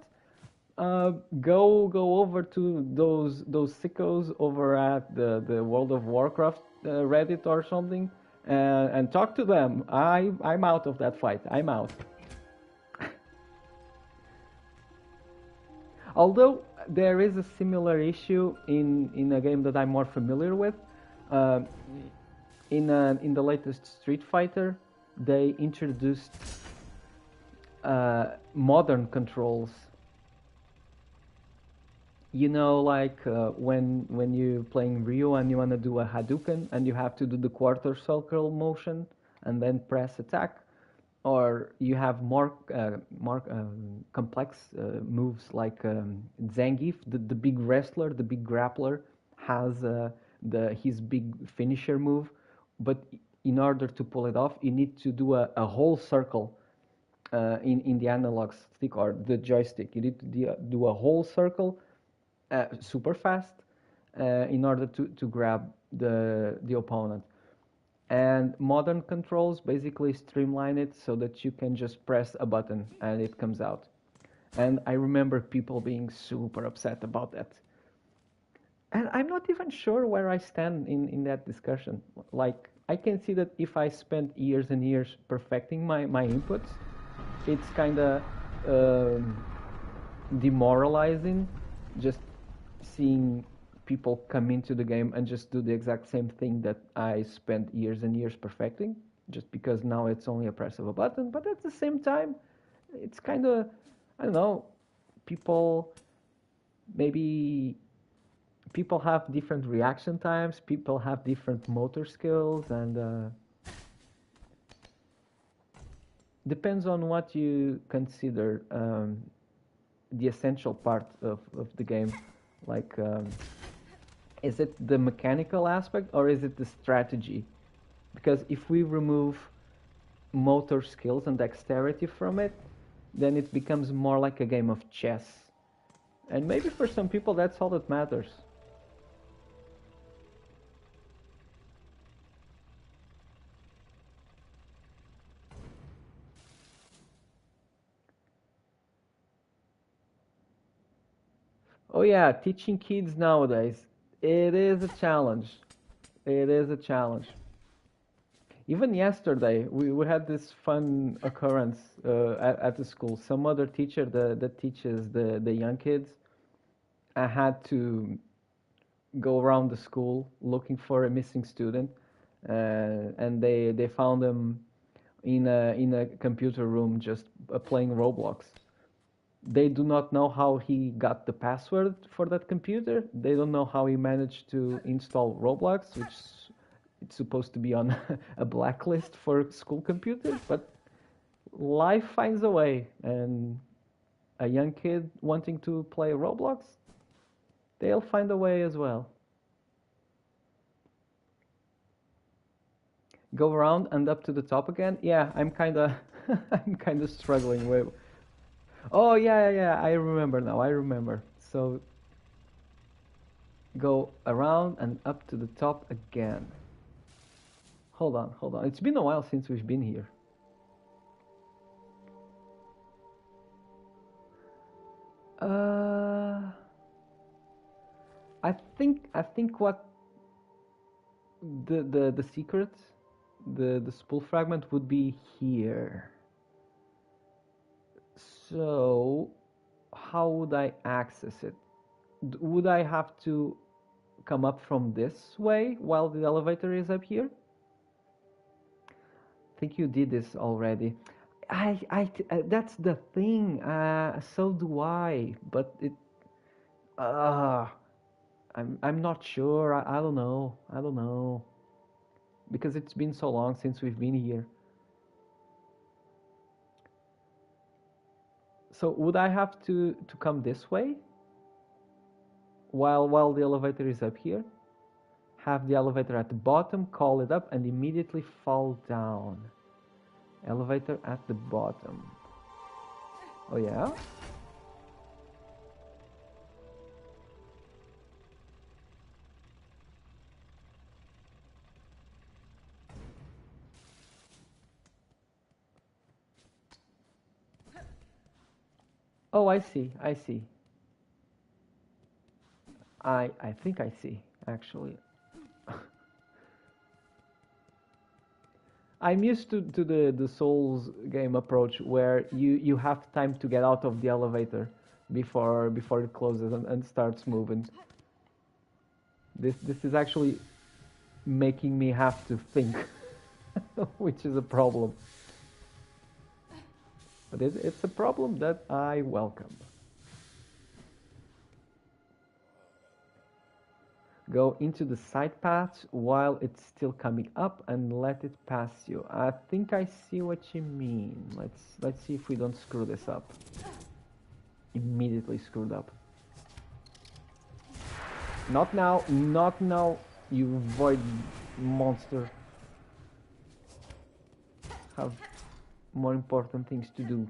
Go over to those sickos over at the World of Warcraft Reddit or something and talk to them. I'm out of that fight. I'm out. Although there is a similar issue in a game that I'm more familiar with. In the latest Street Fighter, they introduced modern controls. You know, like when you're playing Ryu and you want to do a Hadouken and you have to do the quarter circle motion and then press attack, or you have more complex moves like Zangief, the big wrestler, the big grappler, has his big finisher move but in order to pull it off, you need to do a whole circle in the analog stick or the joystick. You need to do a whole circle super fast in order to grab the opponent. And modern controls basically streamline it so that you can just press a button and it comes out. And I remember people being super upset about that. And I'm not even sure where I stand in that discussion. Like, I can see that if I spent years and years perfecting my inputs, it's kind of demoralizing just seeing people come into the game and just do the exact same thing that I spent years and years perfecting, just because now it's only a press of a button. But at the same time, it's kind of, I don't know, people maybe people have different reaction times, people have different motor skills, and depends on what you consider the essential part of the game. Like, is it the mechanical aspect or is it the strategy? Because if we remove motor skills and dexterity from it, then it becomes more like a game of chess. And maybe for some people that's all that matters. Oh yeah, teaching kids nowadays, it is a challenge. It is a challenge. Even yesterday, we had this fun occurrence at the school. Some other teacher that teaches the young kids, I had to go around the school looking for a missing student, and they found him in a computer room just playing Roblox. They do not know how he got the password for that computer. They don't know how he managed to install Roblox, which it's supposed to be on a blacklist for school computers. But life finds a way, and a young kid wanting to play Roblox, they'll find a way as well. Go around and up to the top again. Yeah, I'm kind of I'm kind of struggling with. Oh yeah, yeah, yeah, I remember now. I remember. So go around and up to the top again. Hold on, hold on. It's been a while since we've been here. Uh, I think what the secret, the spool fragment would be here. So how would I access it? Would I have to come up from this way while the elevator is up here? I think you did this already. That's the thing. So do I, but uh, I'm not sure. I don't know. I don't know because it's been so long since we've been here. So would I have to come this way while the elevator is up here? Have the elevator at the bottom, call it up, and immediately fall down. Elevator at the bottom. Oh yeah? Oh, I see. I see. I think I see, actually. I'm used to the Souls game approach where you have time to get out of the elevator before it closes and starts moving. This is actually making me have to think, which is a problem. But it's a problem that I welcome. Go into the side paths while it's still coming up and let it pass you. I think I see what you mean. Let's see if we don't screw this up. Immediately screwed up. Not now, not now, you void monster. have more important things to do.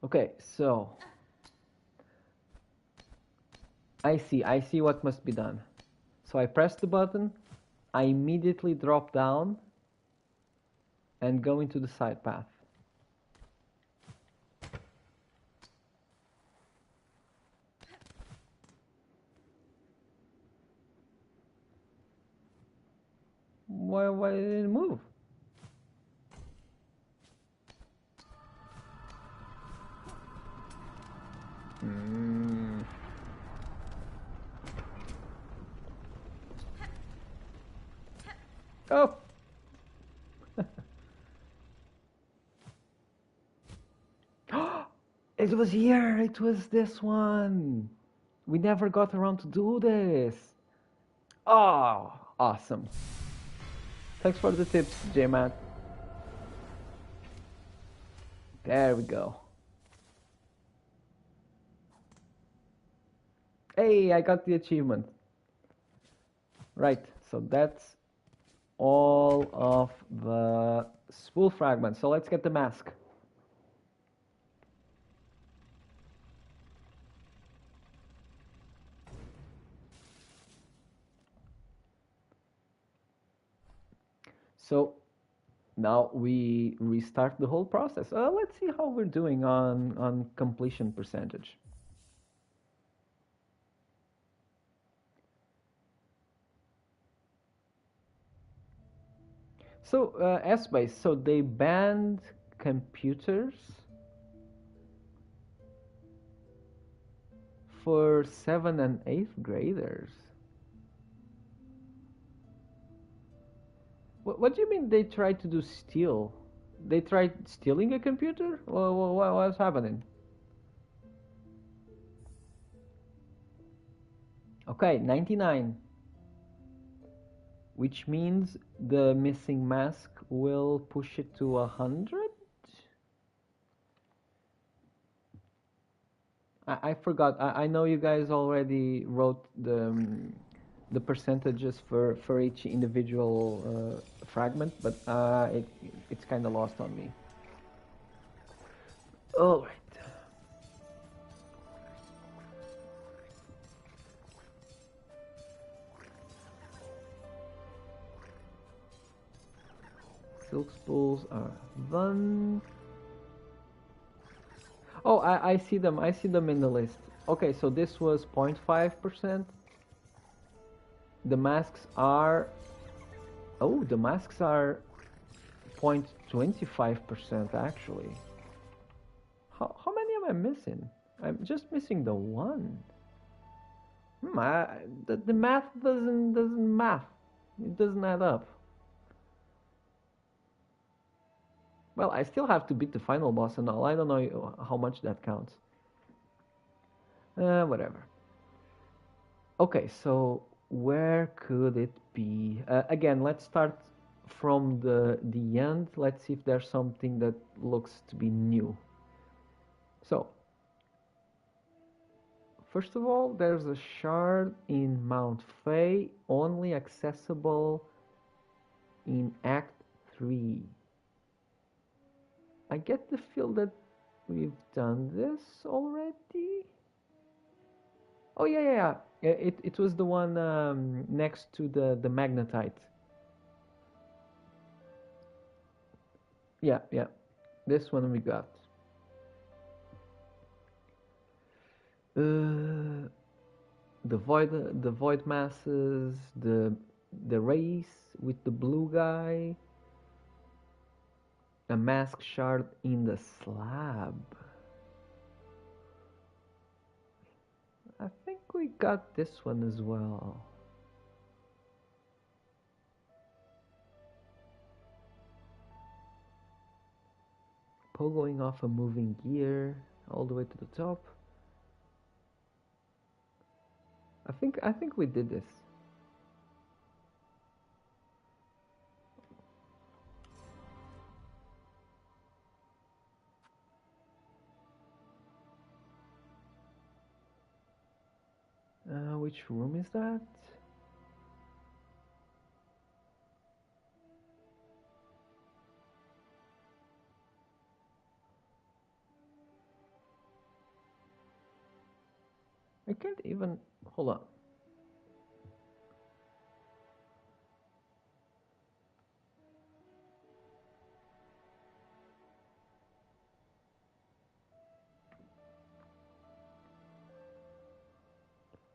Okay, so I see what must be done. So I press the button, I immediately drop down and go into the side path. Why did it move? Oh! It was here! It was this one! We never got around to do this! Oh, awesome. Thanks for the tips, J-Matt. There we go. Hey, I got the achievement. Right, so that's all of the spool fragments. So let's get the mask. So now we restart the whole process. Let's see how we're doing on completion percentage. So S-Base, so they banned computers for 7th and 8th graders. What do you mean they tried to do steal? They tried stealing a computer? What's happening? Okay, 99. Which means the missing mask will push it to 100? I forgot. I know you guys already wrote the percentages for each individual fragment, but it's kind of lost on me. All right. Silk spools are done. Oh, I see them. I see them in the list. Okay, so this was 0.5%. The masks are... Oh, the masks are 0.25% actually. How many am I missing? I'm just missing the one. The math doesn't math. It doesn't add up. Well, I still have to beat the final boss and all. I don't know how much that counts. Whatever. Okay, so where could it be? Again, let's start from the end. Let's see if there's something that looks to be new. So, first of all, there's a shard in Mount Fay, only accessible in Act 3. I get the feel that we've done this already. Oh yeah. It was the one next to the magnetite. Yeah. This one we got. The void masses, the race with the blue guy, a mask shard in the slab. I think we got this one as well. Pogoing off a moving gear all the way to the top. I think we did this. which room is that? I can't even... Hold on.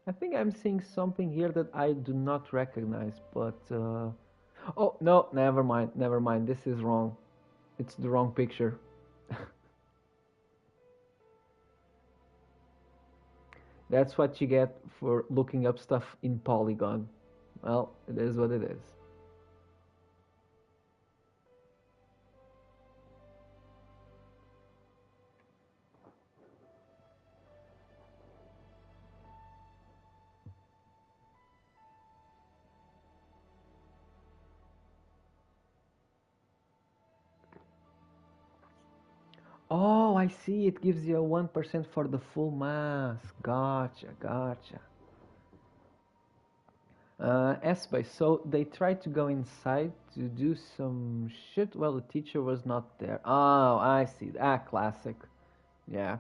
I think I'm seeing something here that I do not recognize, but... Oh, no, never mind, never mind. This is wrong. It's the wrong picture. That's what you get for looking up stuff in Polygon. Well, it is what it is. Oh, I see. It gives you a 1% for the full mass. Gotcha, gotcha. S-Base. So they tried to go inside to do some shit while the teacher was not there. Oh, I see. Ah, classic. Yeah.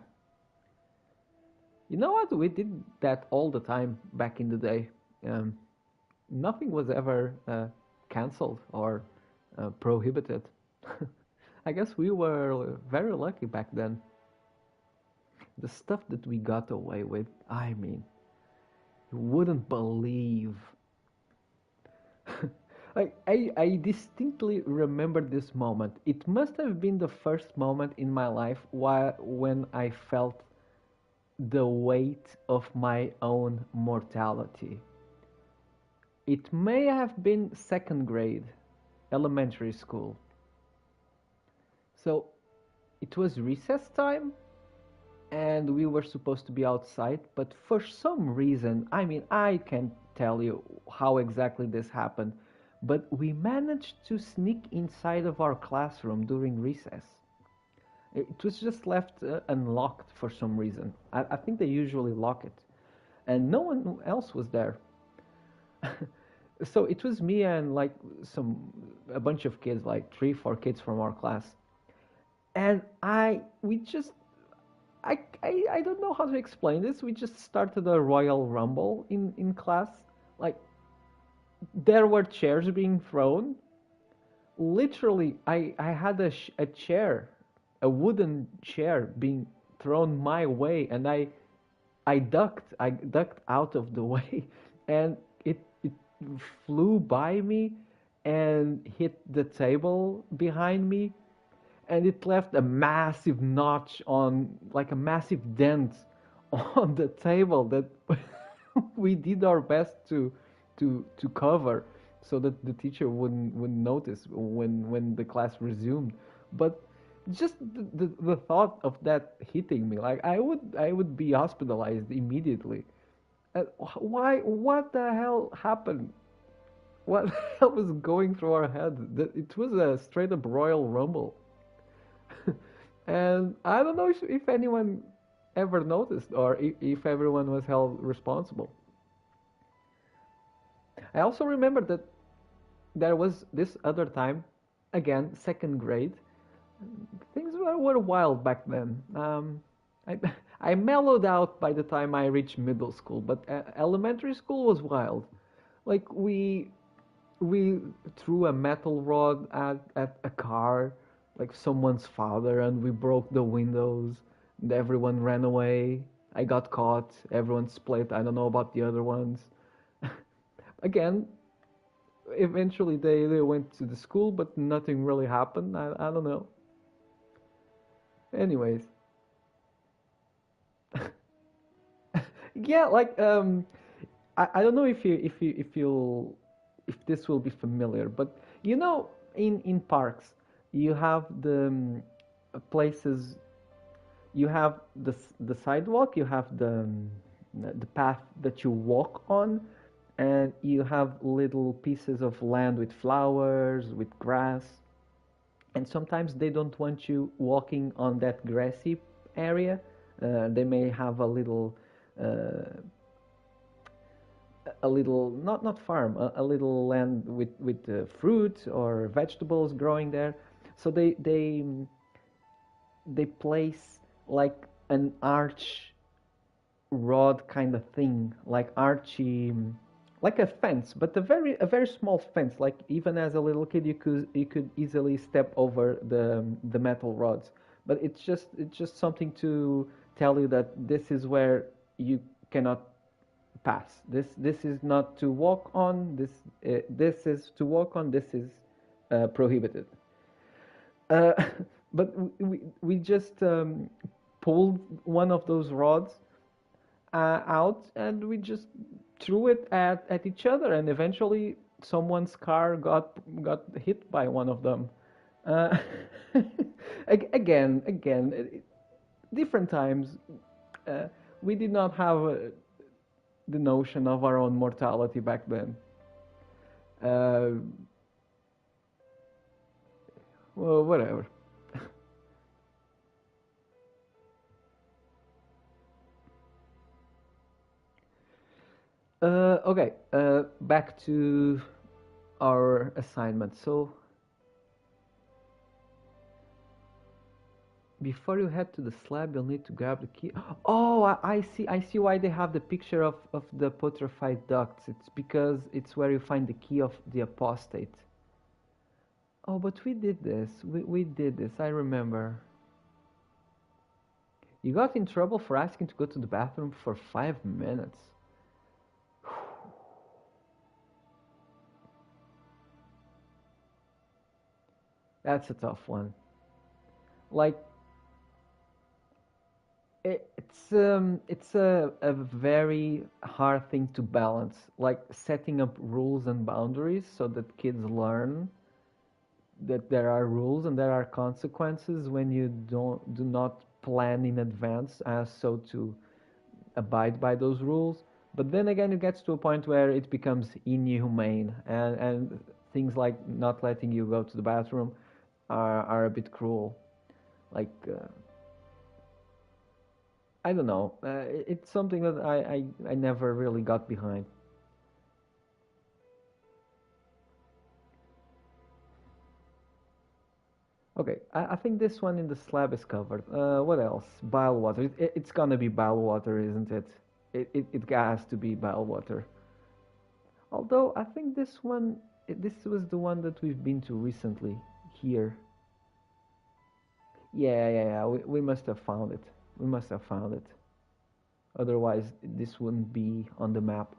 You know what? We did that all the time back in the day. Um, Nothing was ever cancelled or prohibited. I guess we were very lucky back then. The stuff that we got away with, I mean, you wouldn't believe. Like I distinctly remember this moment. It must have been the first moment in my life when I felt the weight of my own mortality. It may have been second grade, elementary school. So it was recess time and we were supposed to be outside, but for some reason, I mean, I can't tell you how exactly this happened, but we managed to sneak inside of our classroom during recess. It was just left unlocked for some reason. I think they usually lock it, and no one else was there. So it was me and like a bunch of kids, like 3, 4 kids from our class, and we just I don't know how to explain this. We just started a Royal Rumble in class. Like there were chairs being thrown. Literally, I had a chair, a wooden chair being thrown my way, and I ducked out of the way, and it flew by me and hit the table behind me, and it left a massive notch on, like a massive dent on the table that we did our best to cover so that the teacher wouldn't notice when the class resumed. But just the thought of that hitting me, like I would be hospitalized immediately. Why? What the hell happened? What the hell was going through our head? It was a straight up Royal Rumble. And I don't know if anyone ever noticed or if everyone was held responsible. I also remember that there was this other time, again, second grade. Things were wild back then. I, I mellowed out by the time I reached middle school, but elementary school was wild. Like we threw a metal rod at a car, like someone's father, and we broke the windows. And everyone ran away. I got caught. Everyone split. I don't know about the other ones. Again, eventually they went to the school, but nothing really happened. I don't know. Anyways, yeah, like I don't know if this will be familiar, but you know, in parks, you have the places, you have the sidewalk, you have the path that you walk on, and you have little pieces of land with flowers, with grass, and sometimes they don't want you walking on that grassy area. They may have a little uh, a little, not farm, a little land with fruit or vegetables growing there. So they place like an arch rod kind of thing, like archy, like a fence, but a very small fence. Like even as a little kid, you could easily step over the metal rods. But it's just something to tell you that this is where you cannot pass. This is not to walk on. This is to walk on. This is prohibited. Uh, but we just pulled one of those rods out, and we just threw it at each other, and eventually someone's car got hit by one of them. Uh, again, different times. Uh, we did not have the notion of our own mortality back then. Uh, well, whatever. Okay, back to our assignment. So before you head to the slab, you'll need to grab the key. Oh, I see. I see why they have the picture of the putrefied ducts. It's because it's where you find the key of the apostate. Oh, but we did this. We did this. I remember. You got in trouble for asking to go to the bathroom for 5 minutes. That's a tough one. Like, it's a very hard thing to balance, like setting up rules and boundaries so that kids learn that there are rules and there are consequences when you do not plan in advance as so to abide by those rules. But then again, it gets to a point where it becomes inhumane, and things like not letting you go to the bathroom are a bit cruel. Like, I don't know. It's something that I never really got behind. Okay, I think this one in the slab is covered. What else? Bile water. It's gonna be bile water, isn't it? It has to be bile water. Although I think this one, this was the one that we've been to recently here. Yeah. We must have found it. We must have found it. Otherwise, this wouldn't be on the map.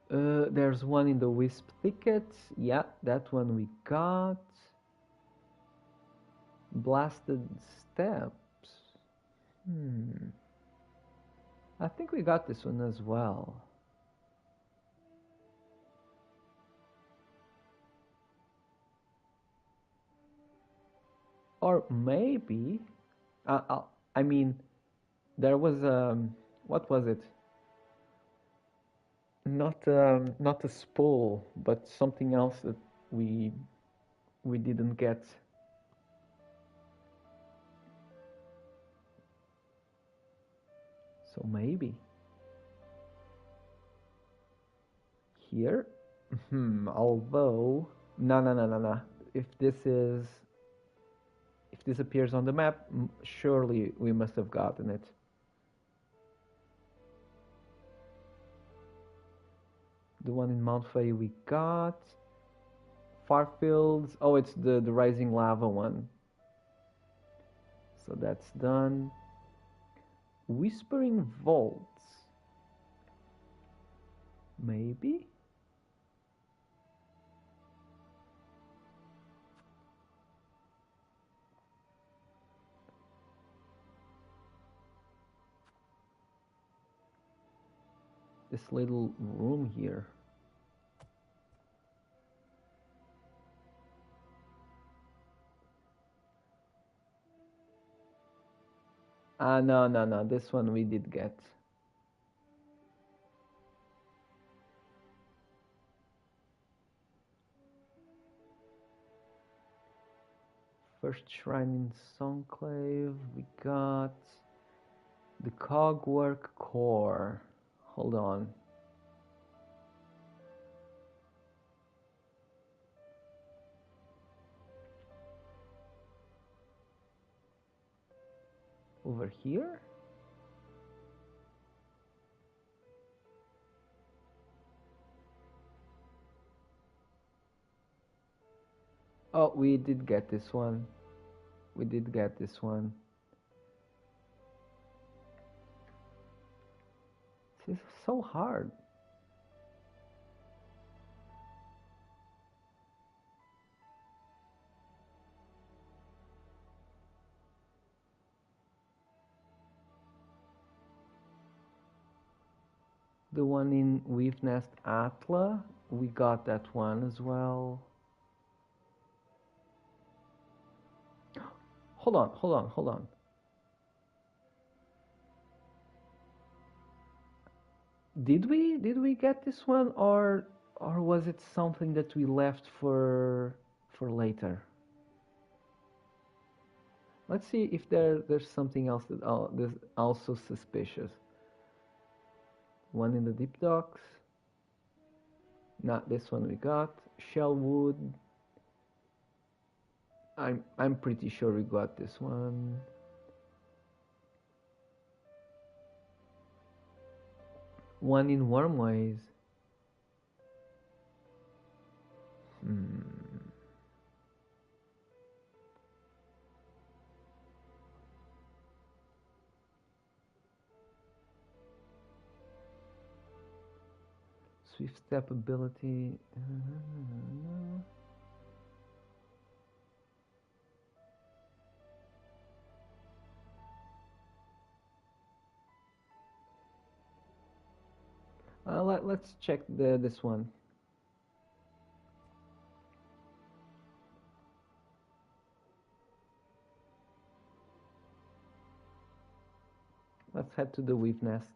There's one in the wisp thicket. Yeah, that one we got. Blasted steps. Hmm. I think we got this one as well. Or maybe, I mean, there was what was it? Not a spool, but something else that we we didn't get. So maybe here. Although, no. If this is if this appears on the map, surely we must have gotten it. The one in Mount Fay we got. Farfields. Oh, it's the rising lava one. So that's done. Whispering Vaults. Maybe? This little room here. Ah, no. This one we did get. First shrine in Songclave we got. The cogwork core. Hold on. Over here? Oh, we did get this one. We did get this one. This is so hard. The one in Weave Nest Atla, we got that one as well. Hold on. Did we get this one, or was it something that we left for later? Let's see if there's something else that is also suspicious. One in the deep docks. Not this one we got. Shellwood. I'm pretty sure we got this one. One in Wormways. Swift step ability. Let's check this one. Let's head to the Weave Nest.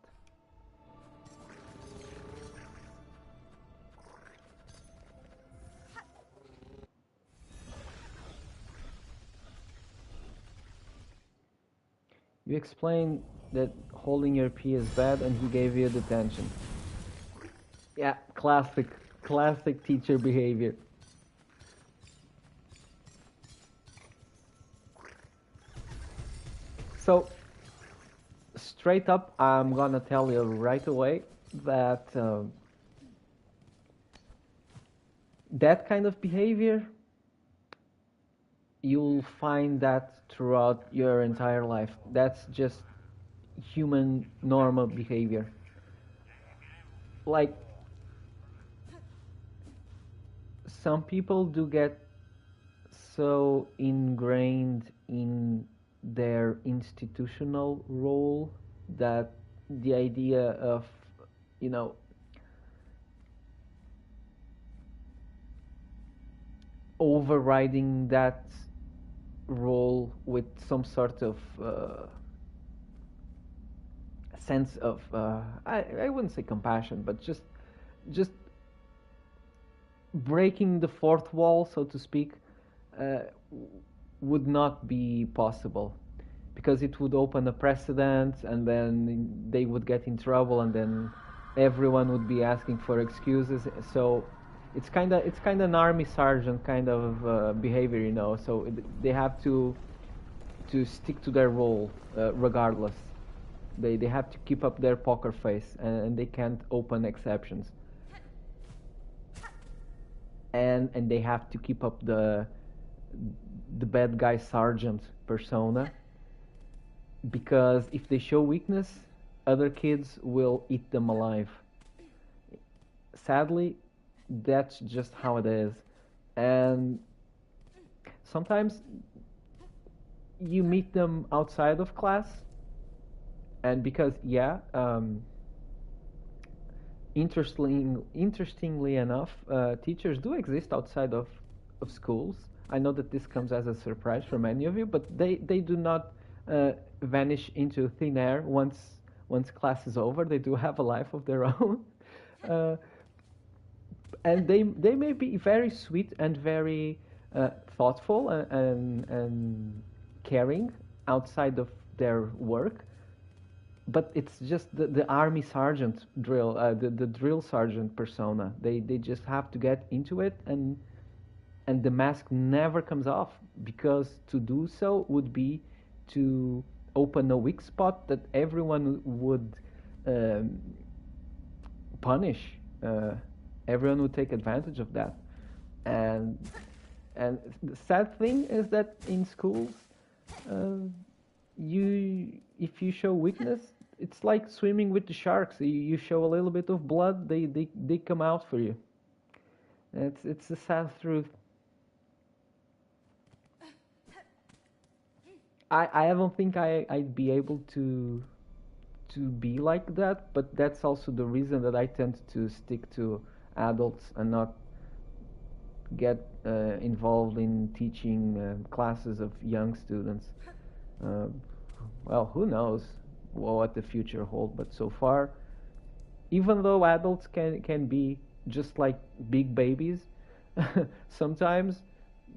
You explained that holding your pee is bad and he gave you detention. Yeah, classic teacher behavior. So, straight up, I'm gonna tell you right away that that kind of behavior, you'll find that throughout your entire life. That's just human normal behavior. Like, some people do get so ingrained in their institutional role that the idea of, you know, overriding that role with some sort of sense of I wouldn't say compassion, but just breaking the fourth wall, so to speak, would not be possible, because it would open a precedent, and then they would get in trouble, and then everyone would be asking for excuses. So it's kind of an army sergeant kind of behavior, you know. So they have to stick to their role regardless. They have to keep up their poker face, and they can't open exceptions. And they have to keep up the bad guy sergeant persona, because if they show weakness, other kids will eat them alive. Sadly, that's just how it is. And sometimes you meet them outside of class, and because interestingly enough, teachers do exist outside of schools. I know that this comes as a surprise for many of you, but they do not vanish into thin air once class is over. They do have a life of their own. And they may be very sweet and very thoughtful and caring outside of their work, but it's just the army sergeant drill, the drill sergeant persona. They just have to get into it, and the mask never comes off, because to do so would be to open a weak spot that everyone would um, punish. Everyone would take advantage of that, and the sad thing is that in schools, uh, you if you show weakness, it's like swimming with the sharks. You show a little bit of blood, they come out for you. It's a sad truth. I don't think I'd be able to be like that, but that's also the reason that I tend to stick to adults and not get involved in teaching classes of young students. Uh, well, who knows what the future holds, but so far, even though adults can be just like big babies sometimes,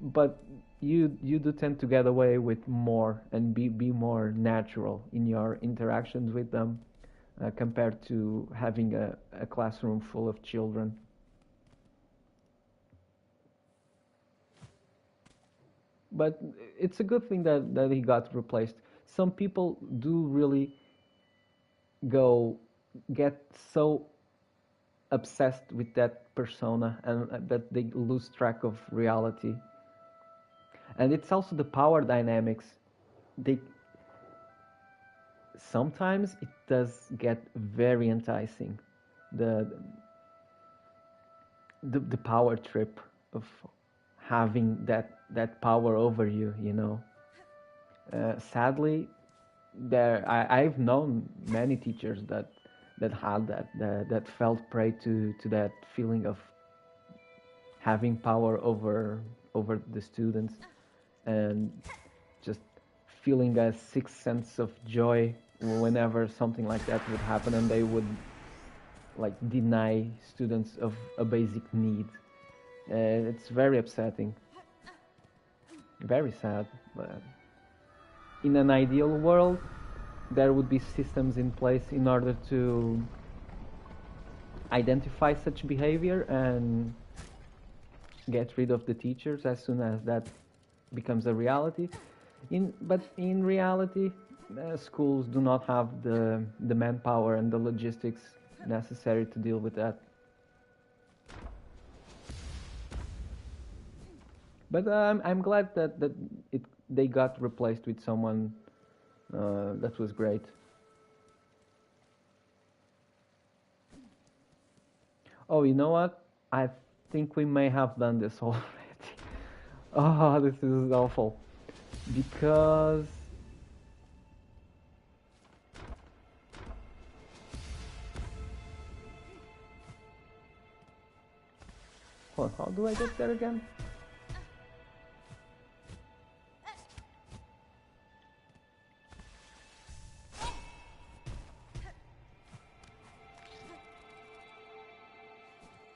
but you do tend to get away with more and be more natural in your interactions with them, compared to having a classroom full of children. But it's a good thing that he got replaced. Some people do really go get so obsessed with that persona, and that they lose track of reality. And it's also the power dynamics. They sometimes it does get very enticing. The the power trip of having that power over you, you know. Sadly, I've known many teachers that had that felt prey to that feeling of having power over the students, and just feeling a sixth sense of joy whenever something like that would happen, and they would like deny students of a basic need. It's very upsetting, very sad. But in an ideal world, there would be systems in place in order to identify such behavior and get rid of the teachers as soon as that becomes a reality. But in reality, schools do not have the manpower and the logistics necessary to deal with that. But I'm glad that they got replaced with someone that was great. Oh, you know what? I think we may have done this already. Oh, this is awful. Because... Hold on, how do I get there again?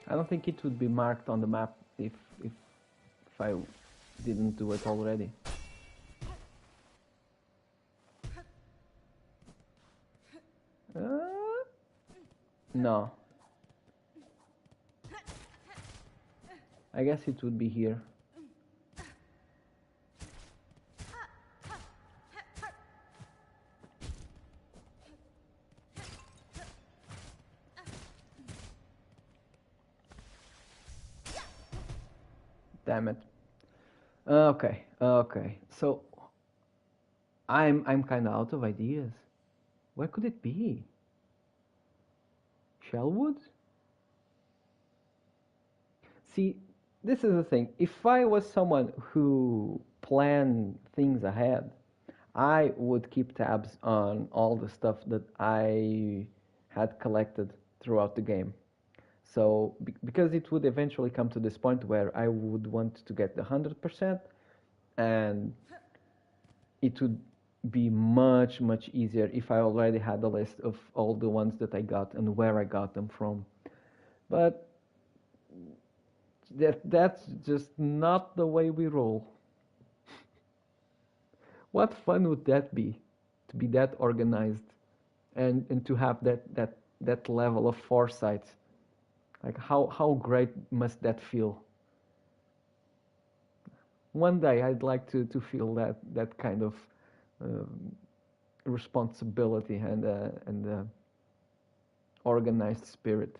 I don't think it would be marked on the map if I didn't do it already. No. I guess it would be here. Damn it. Okay. So I'm kind of out of ideas. Where could it be? Shellwood? See, this is the thing. If I was someone who planned things ahead, I would keep tabs on all the stuff that I had collected throughout the game. So, because it would eventually come to this point where I would want to get the 100%, and it would be much easier if I already had a list of all the ones that I got and where I got them from. But that's just not the way we roll. What fun would that be, to be that organized and to have that level of foresight. Like how great must that feel? One day I'd like to feel that kind of um, responsibility and organized spirit.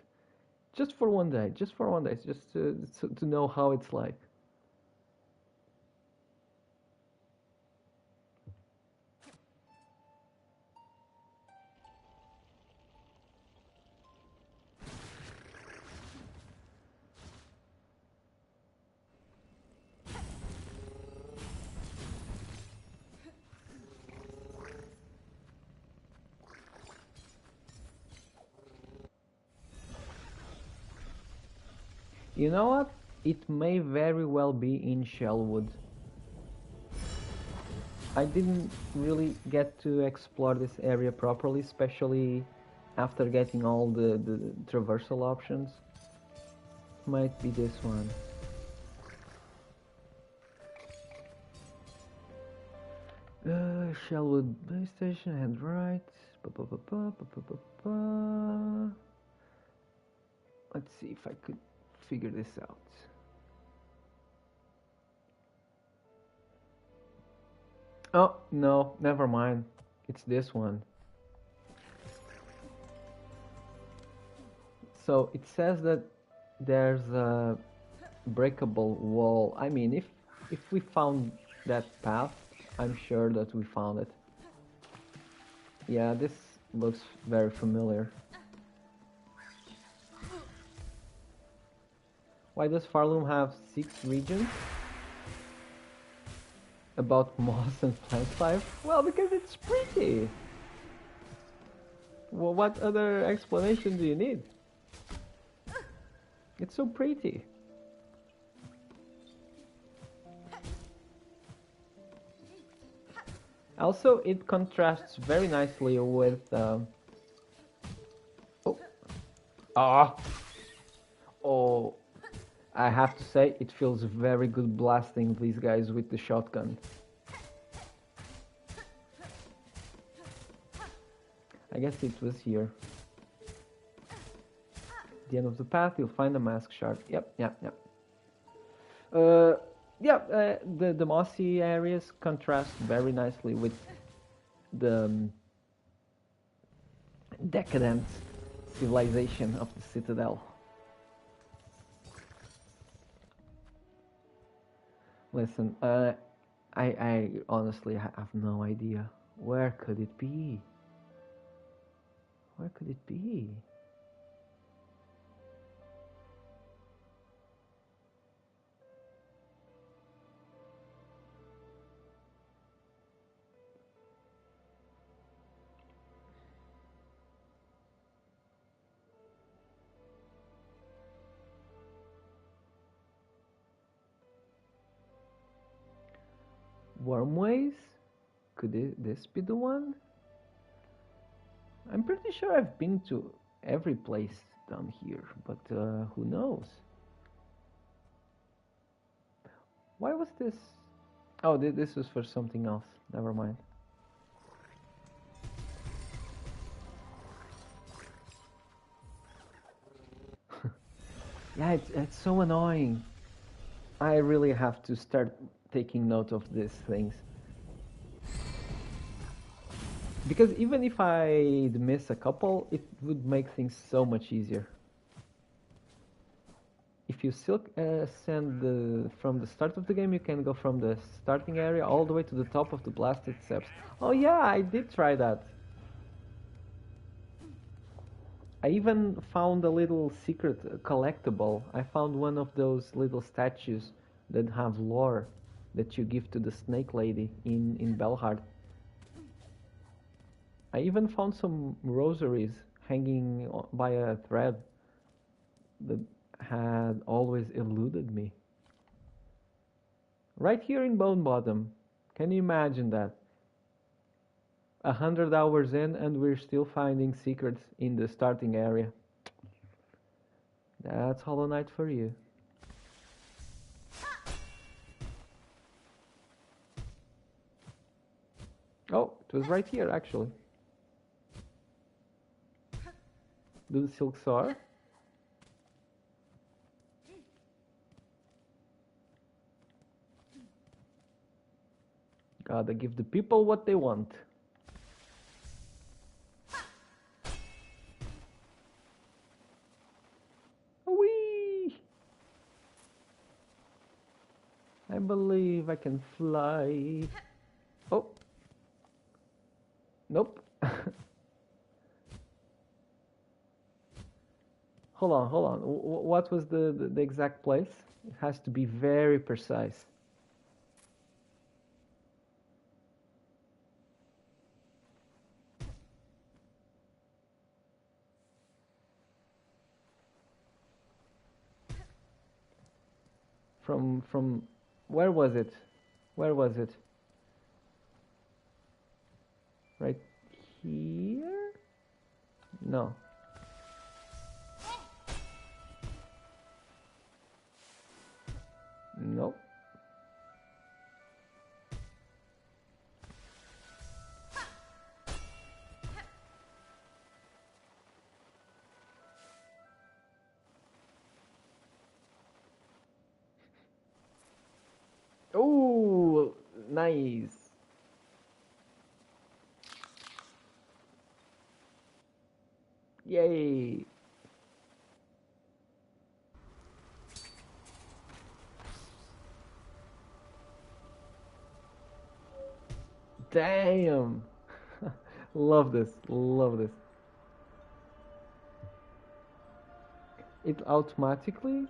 Just for one day, just for one day, just to know how it's like. You know what? It may very well be in Shellwood. I didn't really get to explore this area properly, especially after getting all the traversal options. Might be this one. Shellwood base station, head right. Let's see if I could figure this out. Oh, no, never mind. It's this one. So it says that there's a breakable wall. I mean, if we found that path, I'm sure that we found it. Yeah, this looks very familiar. Why does Farloom have 6 regions? About moss and plant life? Well, because it's pretty. Well, what other explanation do you need? It's so pretty. Also, it contrasts very nicely with. Oh, I have to say, it feels very good blasting these guys with the shotgun. I guess it was here. At the end of the path, you'll find a mask shard. Yep. The mossy areas contrast very nicely with the decadent civilization of the Citadel. Listen, I honestly have no idea. Where could it be? Where could it be? Wormways? Could this be the one? I'm pretty sure I've been to every place down here, but who knows? Why was this? Oh, this was for something else. Never mind. Yeah, it's so annoying. I really have to start taking note of these things. Because even if I'd miss a couple, it would make things so much easier. If you send from the start of the game, you can go from the starting area all the way to the top of the blasted steps. Oh yeah, I did try that. I even found a little secret collectible. I found one of those little statues that have lore that you give to the snake lady in Belhard. I even found some rosaries hanging by a thread that had always eluded me. Right here in Bone Bottom. Can you imagine that? 100 hours in and we're still finding secrets in the starting area. That's Hollow Knight for you. Oh, it was right here actually. Do the Silksong. Gotta give the people what they want. Whee! I believe I can fly. Oh. Nope. Hold on, hold on. What was the exact place? It has to be very precise. From where was it? Where was it? Right here? No. Nope. Oh, nice. Yay. Damn. Love this. Love this. It automatically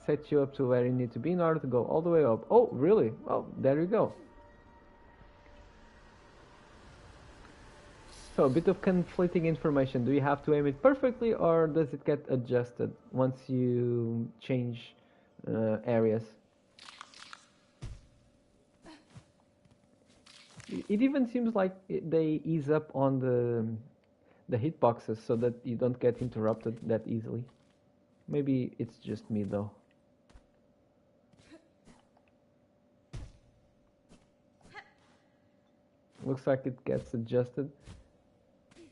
sets you up to where you need to be in order to go all the way up. Oh, really? Oh, there you go. So a bit of conflicting information. Do you have to aim it perfectly, or does it get adjusted once you change areas? It even seems like they ease up on the hitboxes so that you don't get interrupted that easily. Maybe it's just me though. Looks like it gets adjusted.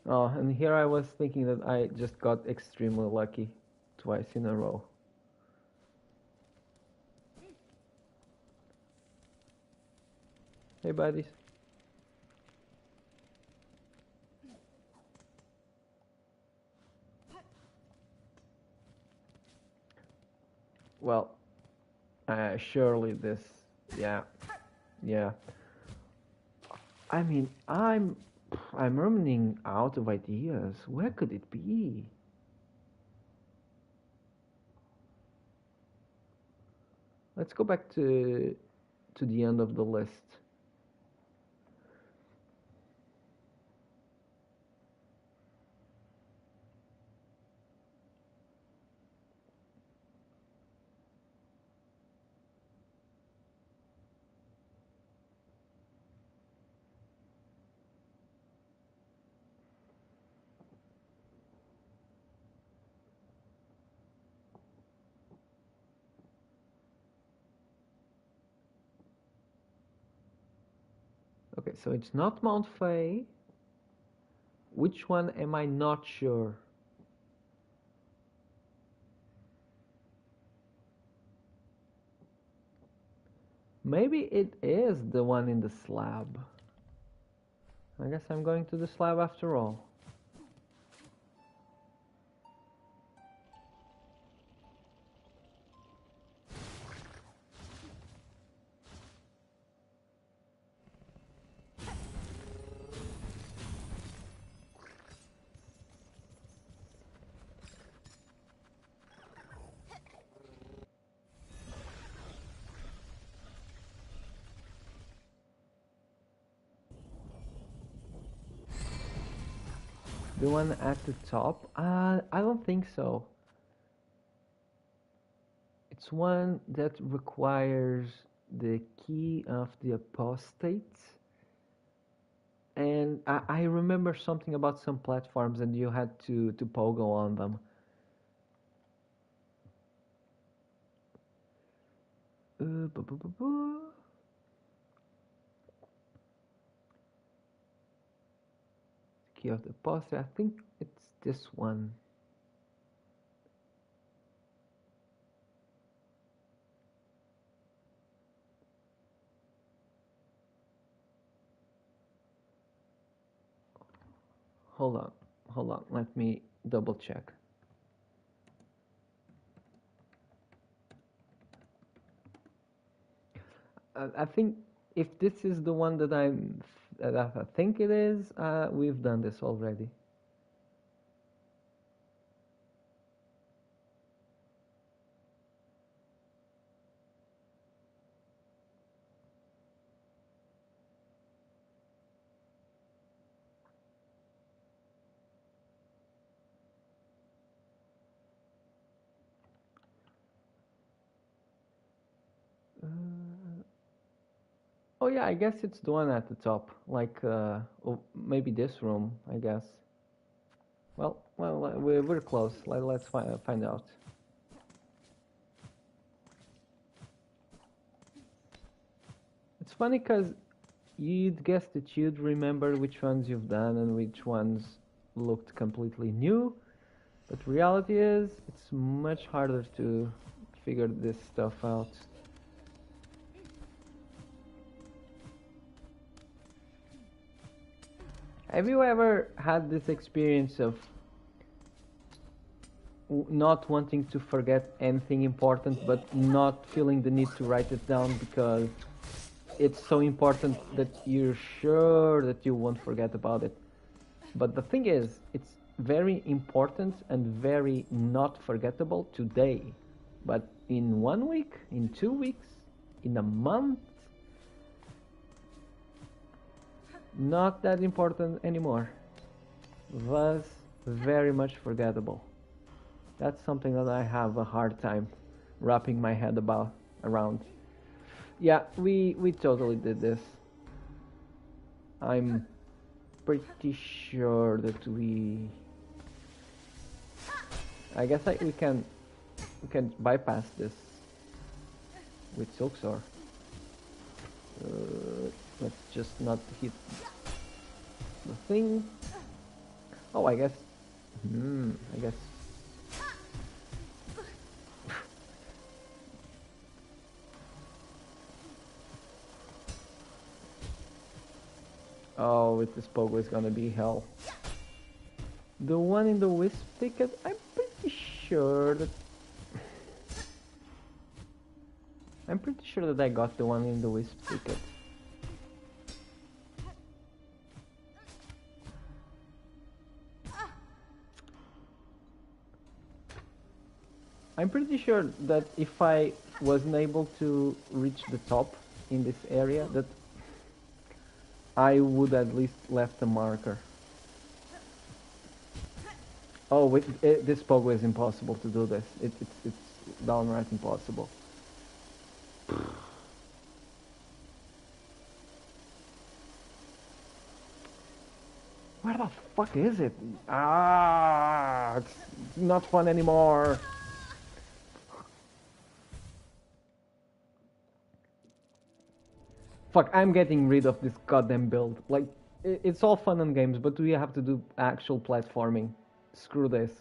Oh, and here I was thinking that I just got extremely lucky twice in a row. Hey buddies. Well, surely this, yeah, yeah. I mean, I'm running out of ideas. Where could it be? Let's go back to the end of the list. Okay, so it's not Mount Fay. Which one am I not sure? Maybe it is the one in the slab. I guess I'm going to the slab after all. The one at the top? I don't think so. It's one that requires the key of the apostate. And I remember something about some platforms and you had to pogo on them. Bu- bu- bu- bu. Key of the apostate. I think it's this one. hold on, let me double check. I think if this is the one that I think it is, we've done this already. Oh yeah, I guess it's the one at the top, like maybe this room, I guess. Well, we're close. Let's find out. It's funny because you'd guess that you'd remember which ones you've done and which ones looked completely new, but reality is it's much harder to figure this stuff out. Have you ever had this experience of not wanting to forget anything important but not feeling the need to write it down because it's so important that you're sure that you won't forget about it? But the thing is, it's very important and very not forgettable today. But in 1 week, in 2 weeks, in a month, not that important anymore. Was very much forgettable. That's something that I have a hard time wrapping my head around. Yeah, we totally did this. I'm pretty sure that I guess we can bypass this with Silksong. Let's just not hit the thing. Oh, I guess. I guess. Oh, with this pogo is gonna be hell. The one in the wisp ticket, I'm pretty sure that I got the one in the wisp ticket. I'm pretty sure that if I wasn't able to reach the top in this area, that I would at least left a marker. Oh, with this pogo is impossible to do this. It's downright impossible. Where the fuck is it? It's not fun anymore. Fuck, I'm getting rid of this goddamn build. Like, it's all fun and games, but we have to do actual platforming. Screw this.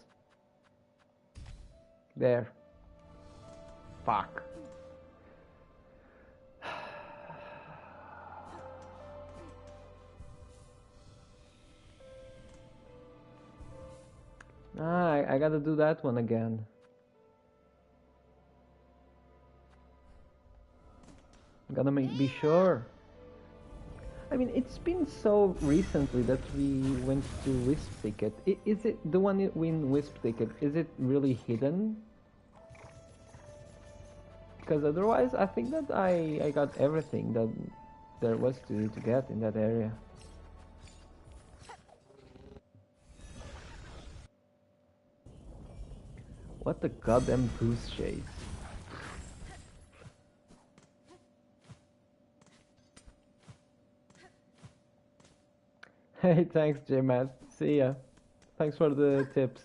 There. Fuck. I gotta do that one again. I'm gonna be sure. I mean, it's been so recently that we went to Wisp Ticket. Is it the one in Wisp Ticket? Is it really hidden? Because otherwise, I think that I got everything that there was to get in that area. What the goddamn goose chase? Hey, thanks, J-Matt. See ya. Thanks for the tips.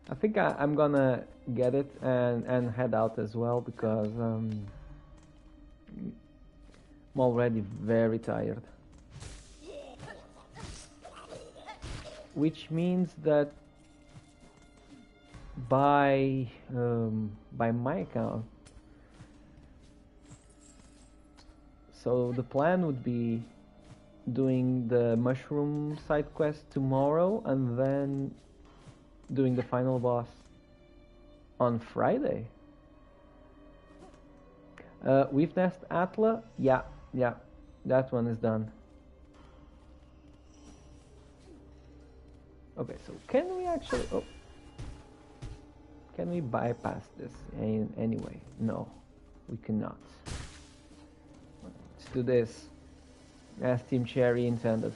I think I'm gonna get it and head out as well because I'm already very tired. Which means that by my account, So the plan would be doing the mushroom side quest tomorrow and then doing the final boss on Friday. Weave Nest Atla, yeah, that one is done. Okay, so can we actually, can we bypass this in any way? No, we cannot. Let's do this as Team Cherry intended.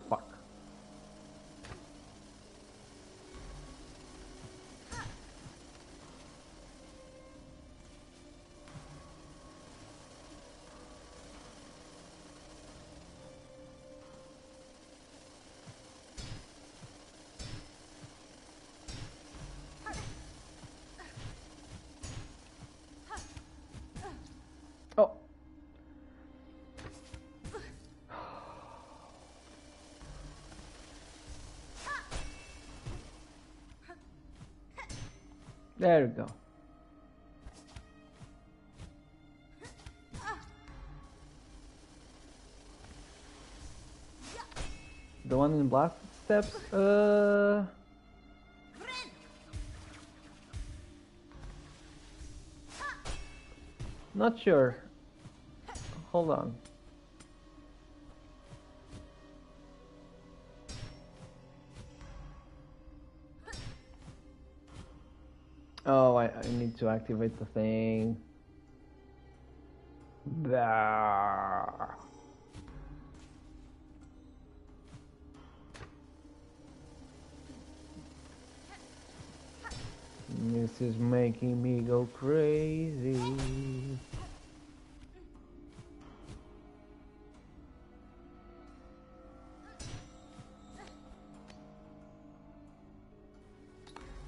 Fuck. Oh. There we go. The one in Blasted Steps, not sure. Hold on. Oh, I need to activate the thing. Bah. This is making me go crazy.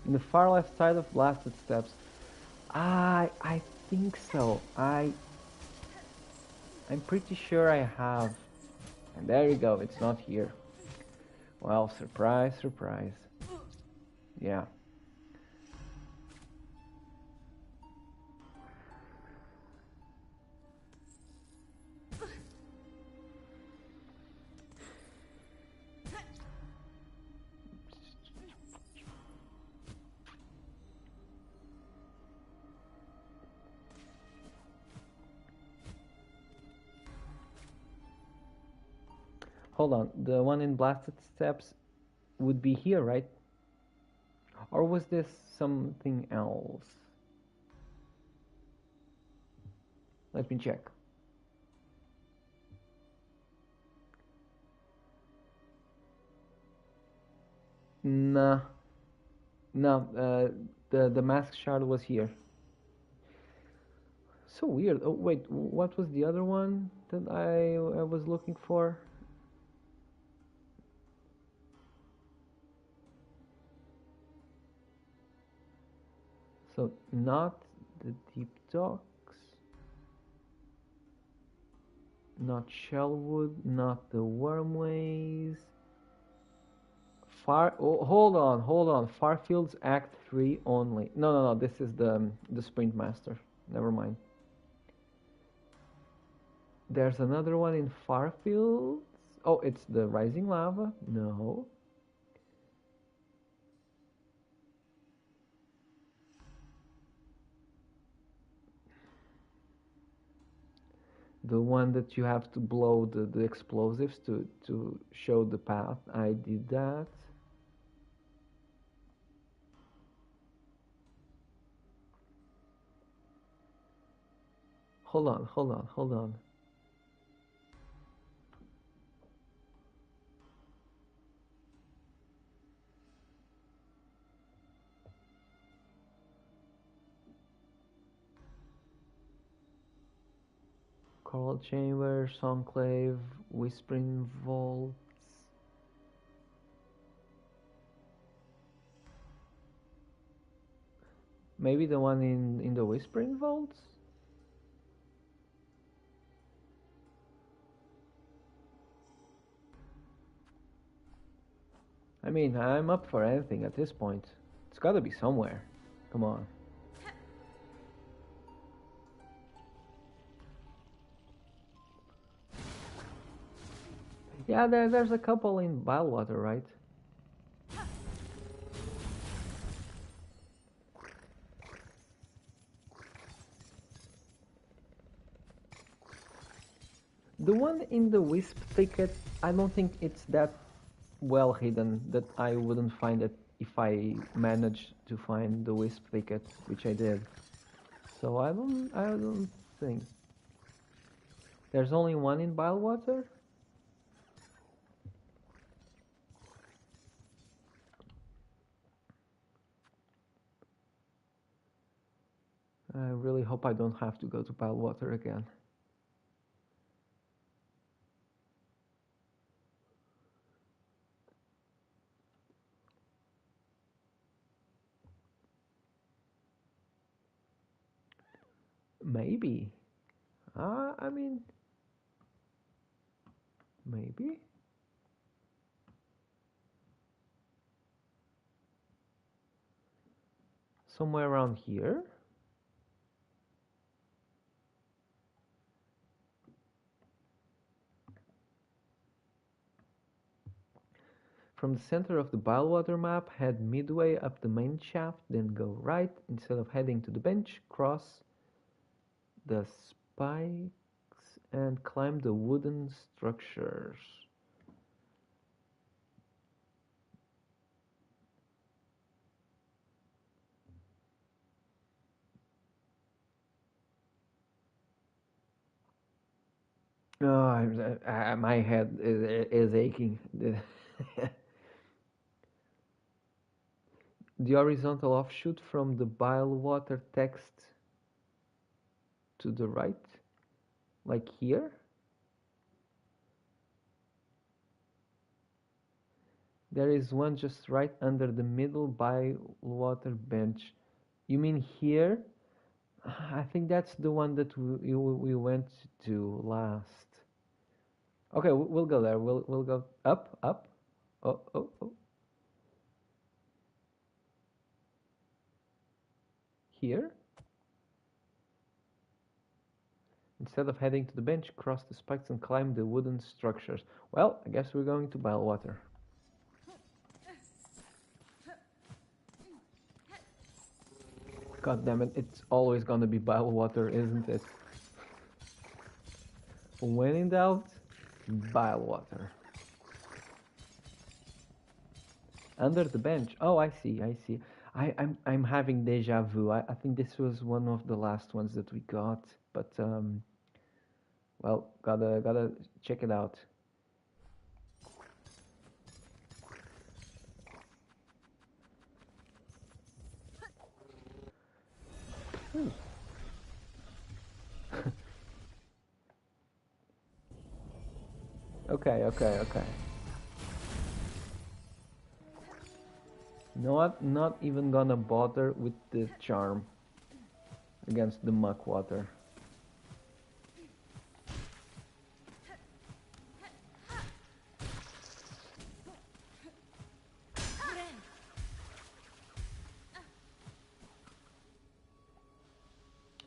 In the far left side of Blasted Steps. I think so. I'm pretty sure I have. And there you go, it's not here. Well, surprise, surprise. Yeah. Hold on, the one in Blasted Steps would be here, right? Or was this something else? Let me check. Nah. No, the mask shard was here. So weird. Oh wait, what was the other one that I was looking for? So not the deep docks, not Shellwood, not the Wormways. Hold on. Farfield's Act 3 only. No. This is the Sprint Master. Never mind. There's another one in Farfields. Oh, it's the Rising Lava. No. The one that you have to blow the explosives to show the path. I did that. Hold on. Coral Chamber, Songclave, Whispering Vaults. Maybe the one in the Whispering Vaults? I mean, I'm up for anything at this point. It's gotta be somewhere. Come on. Yeah, there's a couple in Bilwater, right? The one in the Wisp Thicket, I don't think it's that well hidden that I wouldn't find it if I managed to find the Wisp Thicket, which I did. So I don't think. There's only one in Bilwater? I really hope I don't have to go to Bilwater again. Maybe. I mean, maybe. Somewhere around here? From the center of the Bilwater map, head midway up the main shaft, then go right. Instead of heading to the bench, cross the spikes and climb the wooden structures. Oh, my head is aching. The horizontal offshoot from the Bilwater text to the right, like here. There is one just right under the middle Bywater bench. You mean here? I think that's the one that we went to last. Okay, we'll go there. We'll go up, up. Oh, oh, oh. Here. Instead of heading to the bench, cross the spikes and climb the wooden structures. Well, I guess we're going to Bywater. God damn it, it's always gonna be Bywater, isn't it? When in doubt, Bywater. Under the bench. Oh, I see, I see. I'm having deja vu. I think this was one of the last ones that we got, but well, gotta check it out. Okay, okay, okay. Not even gonna bother with the charm against the muck water.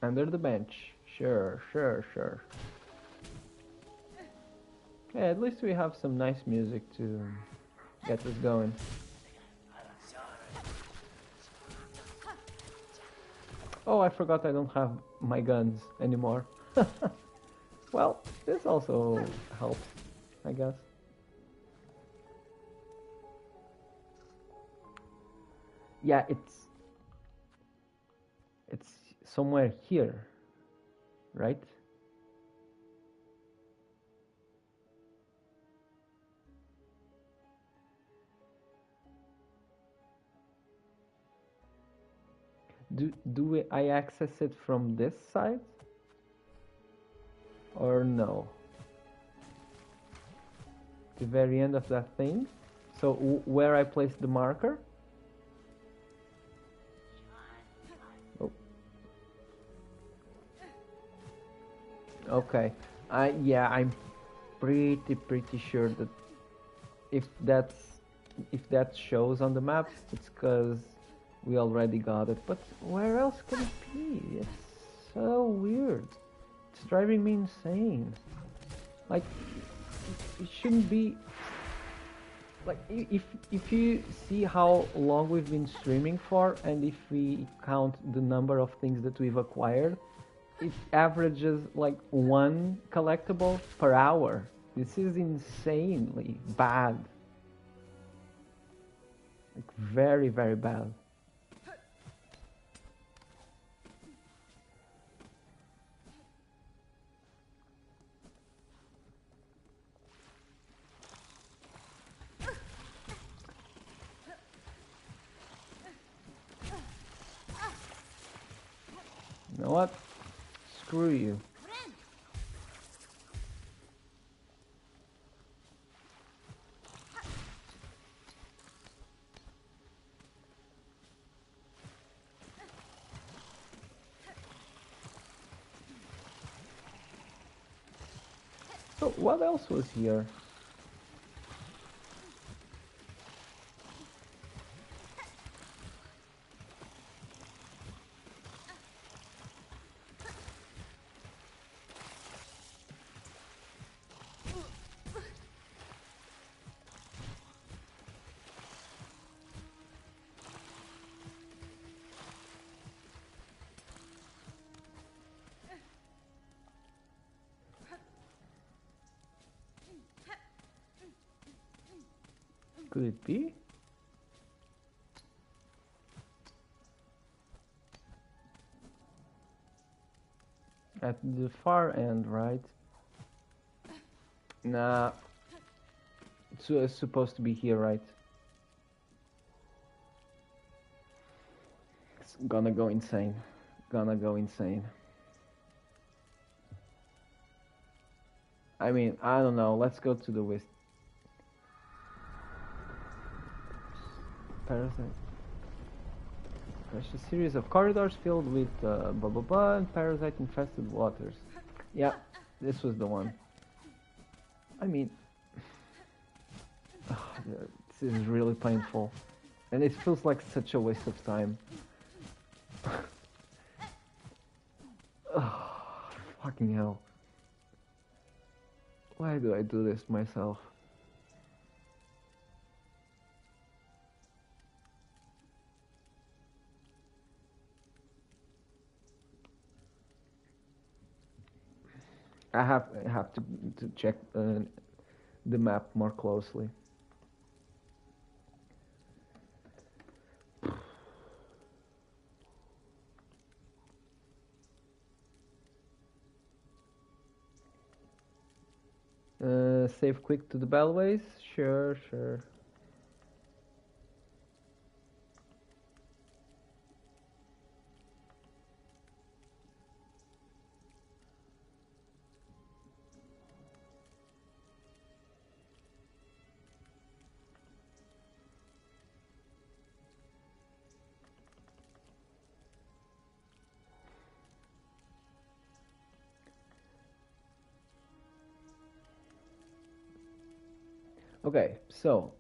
Under the bench. Sure, sure, sure. Yeah, at least we have some nice music to get us going. Oh, I forgot I don't have my guns anymore. Well, this also helps, I guess. Yeah, it's somewhere here, right? I access it from this side? Or no? The very end of that thing? So where I place the marker? Oh. Okay. Yeah, I'm pretty sure that if that's if that shows on the map, it's because we already got it. But where else can it be? It's so weird. It's driving me insane. Like, it shouldn't be. Like, if you see how long we've been streaming for, and if we count the number of things that we've acquired, it averages like 1 collectible per hour. This is insanely bad. Like, very, very bad. You know what? Screw you. So what else was here? Could it be? At the far end, right? Nah. So it's supposed to be here, right? It's gonna go insane. Gonna go insane. I mean, I don't know. Let's go to the west. Parasite. There's a series of corridors filled with blah blah blah and parasite infested waters. Yeah, this was the one. I mean, this is really painful, and it feels like such a waste of time. Fucking hell. Why do I do this myself? I have to check the map more closely. Save quick to the bellways? Sure, sure. Okay, so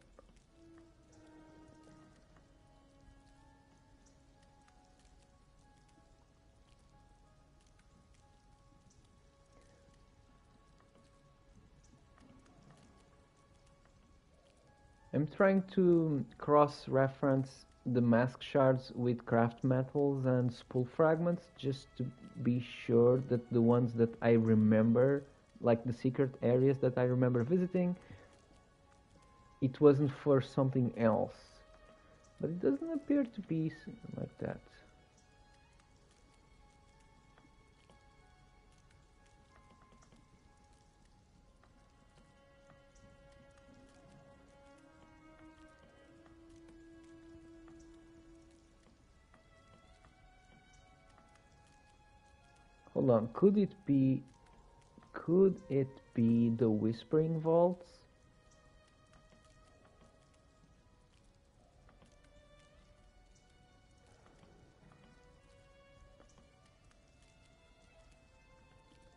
I'm trying to cross-reference the mask shards with craft metals and spool fragments just to be sure that the ones that I remember, like the secret areas that I remember visiting, it wasn't for something else. But it doesn't appear to be like that. Hold on, could it be the Whispering Vaults?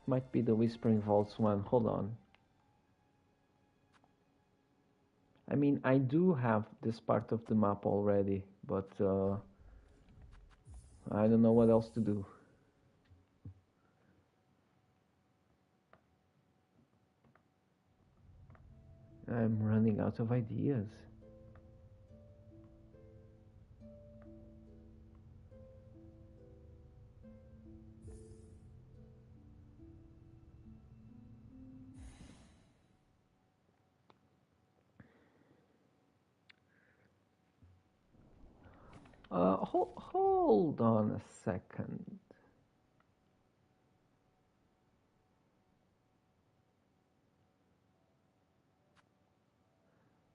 Might be the Whispering Vaults one. Hold on. I mean, I do have this part of the map already, but I don't know what else to do. I'm running out of ideas. Hold on a second.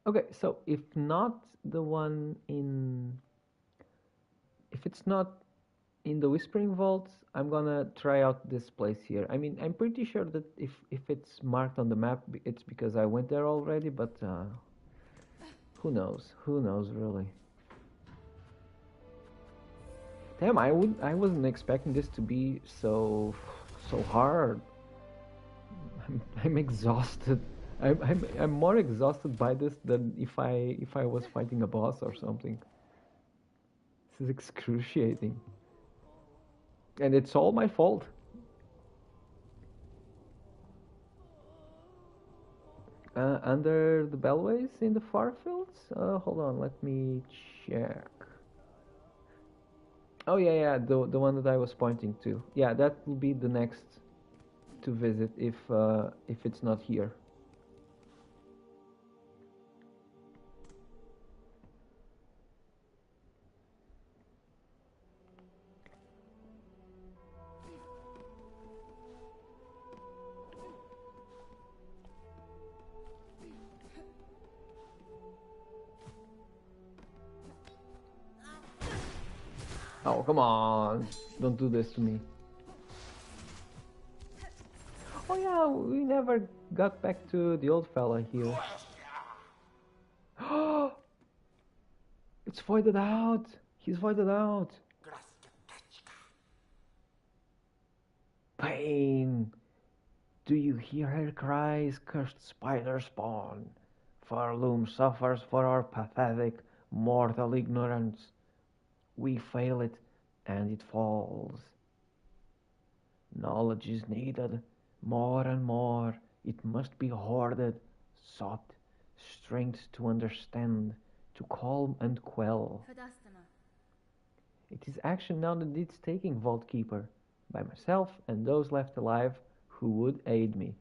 Okay, so if not the one in, if it's not in the Whispering Vaults, I'm gonna try out this place here. I mean, I'm pretty sure that if it's marked on the map, it's because I went there already, but who knows? Who knows, really? Damn, I wasn't expecting this to be so hard. I'm exhausted. I'm more exhausted by this than if I was fighting a boss or something. This is excruciating. And it's all my fault. Under the bellways in the far fields? Hold on, let me check. Oh yeah, the one that I was pointing to. Yeah, that will be the next to visit if it's not here. Oh, come on. Don't do this to me. Oh yeah, we never got back to the old fella here. It's voided out. He's voided out. Pain. Do you hear her cries, cursed spider spawn? For Loom suffers for our pathetic, mortal ignorance. We fail it, and it falls. Knowledge is needed, more and more. It must be hoarded, sought, strength to understand, to calm and quell. It is action now that needs taking, Vault Keeper, by myself and those left alive who would aid me.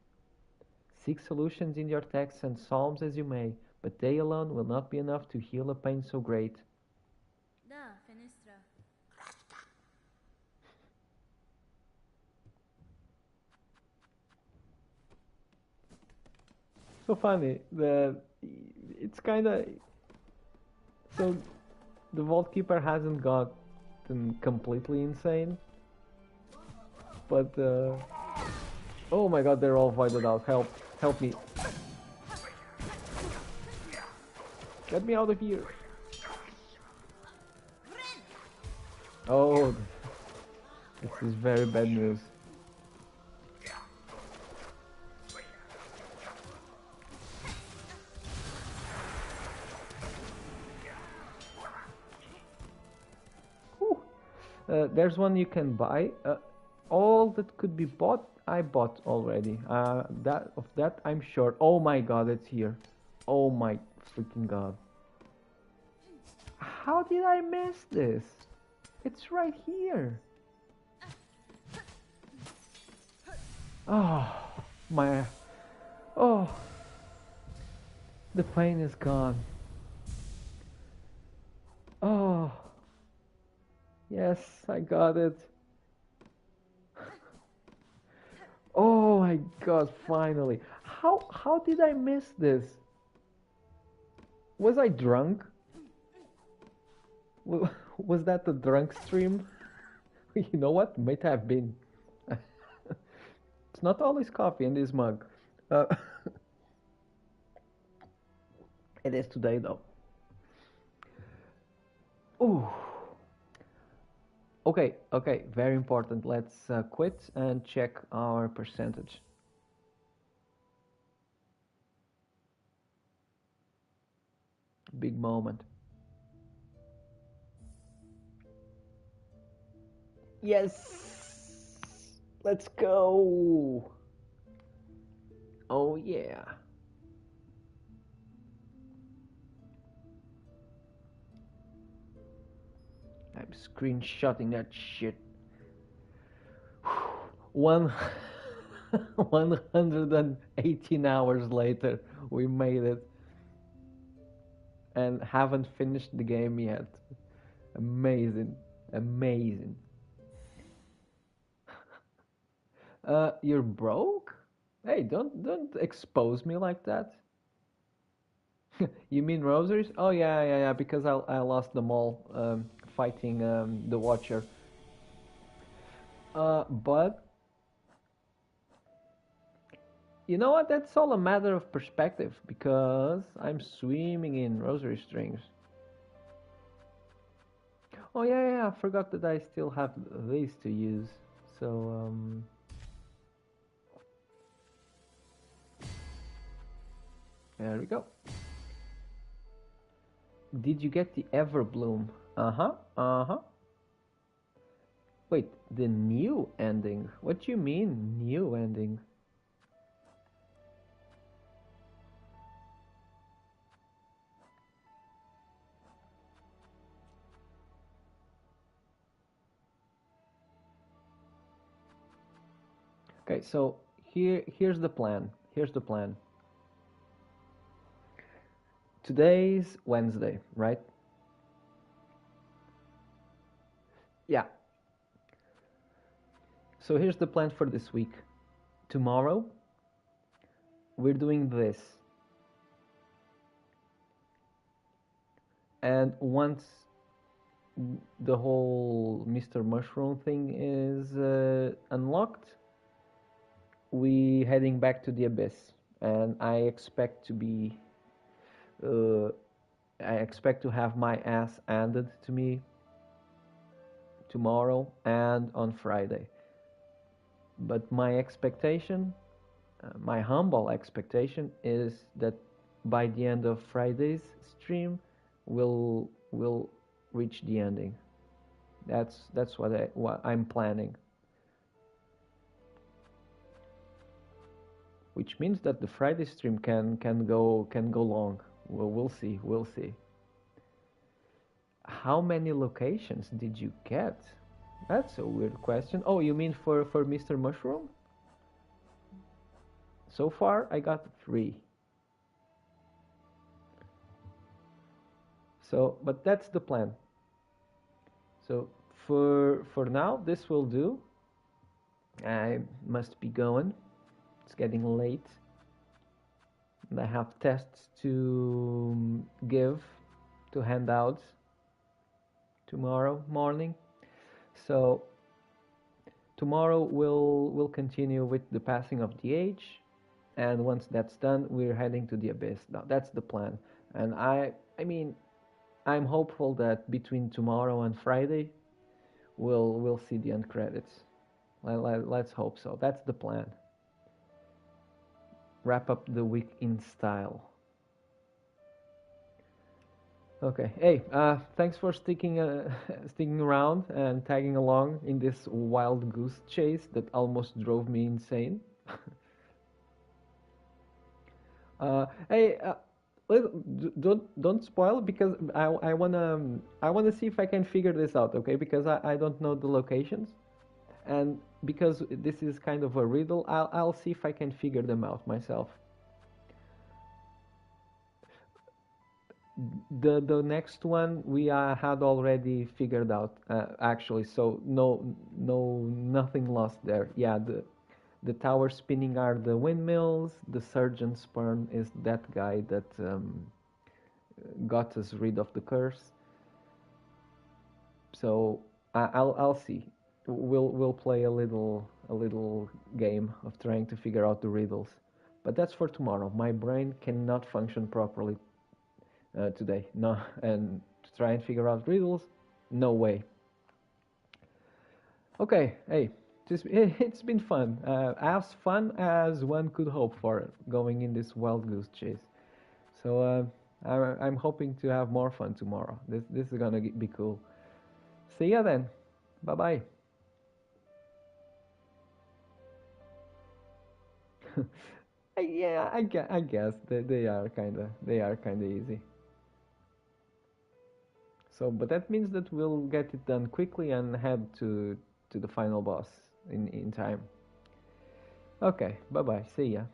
Seek solutions in your texts and psalms as you may, but they alone will not be enough to heal a pain so great. So funny. It's kind of so the Vault Keeper hasn't gotten completely insane, but oh my God, they're all voided out. Help me! Get me out of here! Oh, this is very bad news. There's one you can buy. All that could be bought, I bought already. That I'm sure. Oh my God, it's here. Oh my freaking God. How did I miss this? It's right here. Oh, my... Oh. The pain is gone. Oh. Yes, I got it. Oh my God, finally. How did I miss this? Was I drunk? Was that the drunk stream? You know what? Might have been. It's not always coffee in this mug. It is today though. Ooh. Okay, very important. Let's quit and check our percentage. Big moment. Yes! Let's go! Oh yeah. I'm screenshotting that shit. One 118 hours later, we made it and haven't finished the game yet. Amazing, amazing. You're broke? Hey, don't expose me like that. You mean rosaries? Oh yeah, yeah, yeah. Because I lost them all fighting the Watcher. But you know what? That's all a matter of perspective because I'm swimming in rosary strings. Oh yeah, yeah, yeah. I forgot that I still have these to use. So there we go. Did you get the Everbloom? Uh-huh, uh-huh. Wait, the new ending? What do you mean, new ending? Okay, so here's the plan. Here's the plan. Today's Wednesday, right? Yeah. So here's the plan for this week. Tomorrow, we're doing this. And once the whole Mr. Mushroom thing is unlocked, we heading back to the abyss. And uh, I expect to have my ass handed to me tomorrow and on Friday. But my expectation, my humble expectation, is that by the end of Friday's stream, we'll reach the ending. That's what I'm planning. Which means that the Friday stream can go long. We'll see. We'll see. How many locations did you get? That's a weird question. Oh, you mean for Mr. Mushroom? So far, I got 3. So, but that's the plan. So for now, this will do. I must be going. It's getting late. And I have tests to give, to hand out tomorrow morning. So tomorrow we'll continue with the passing of the age, and once that's done, we're heading to the abyss. Now that's the plan, and I mean, I'm hopeful that between tomorrow and Friday, we'll see the end credits. Let's hope so. That's the plan. Wrap up the week in style. Okay. Hey, thanks for sticking around and tagging along in this wild goose chase that almost drove me insane. Hey, don't spoil because I wanna see if I can figure this out. Okay, because I don't know the locations, and because this is kind of a riddle, I'll see if I can figure them out myself. The next one we had already figured out actually, so nothing lost there. Yeah, the tower spinning are the windmills. The surgeon sperm is that guy that got us rid of the curse. So I'll see. We'll play a little game of trying to figure out the riddles, but that's for tomorrow. My brain cannot function properly today. No, and to try and figure out riddles, no way. Okay, hey, it's been fun. As fun as one could hope for going in this wild goose chase. So I'm hoping to have more fun tomorrow. This is gonna be cool. See ya then. Bye bye. Yeah, I guess they are kinda easy. So, but that means that we'll get it done quickly and head to the final boss in time. Okay, bye bye. See ya.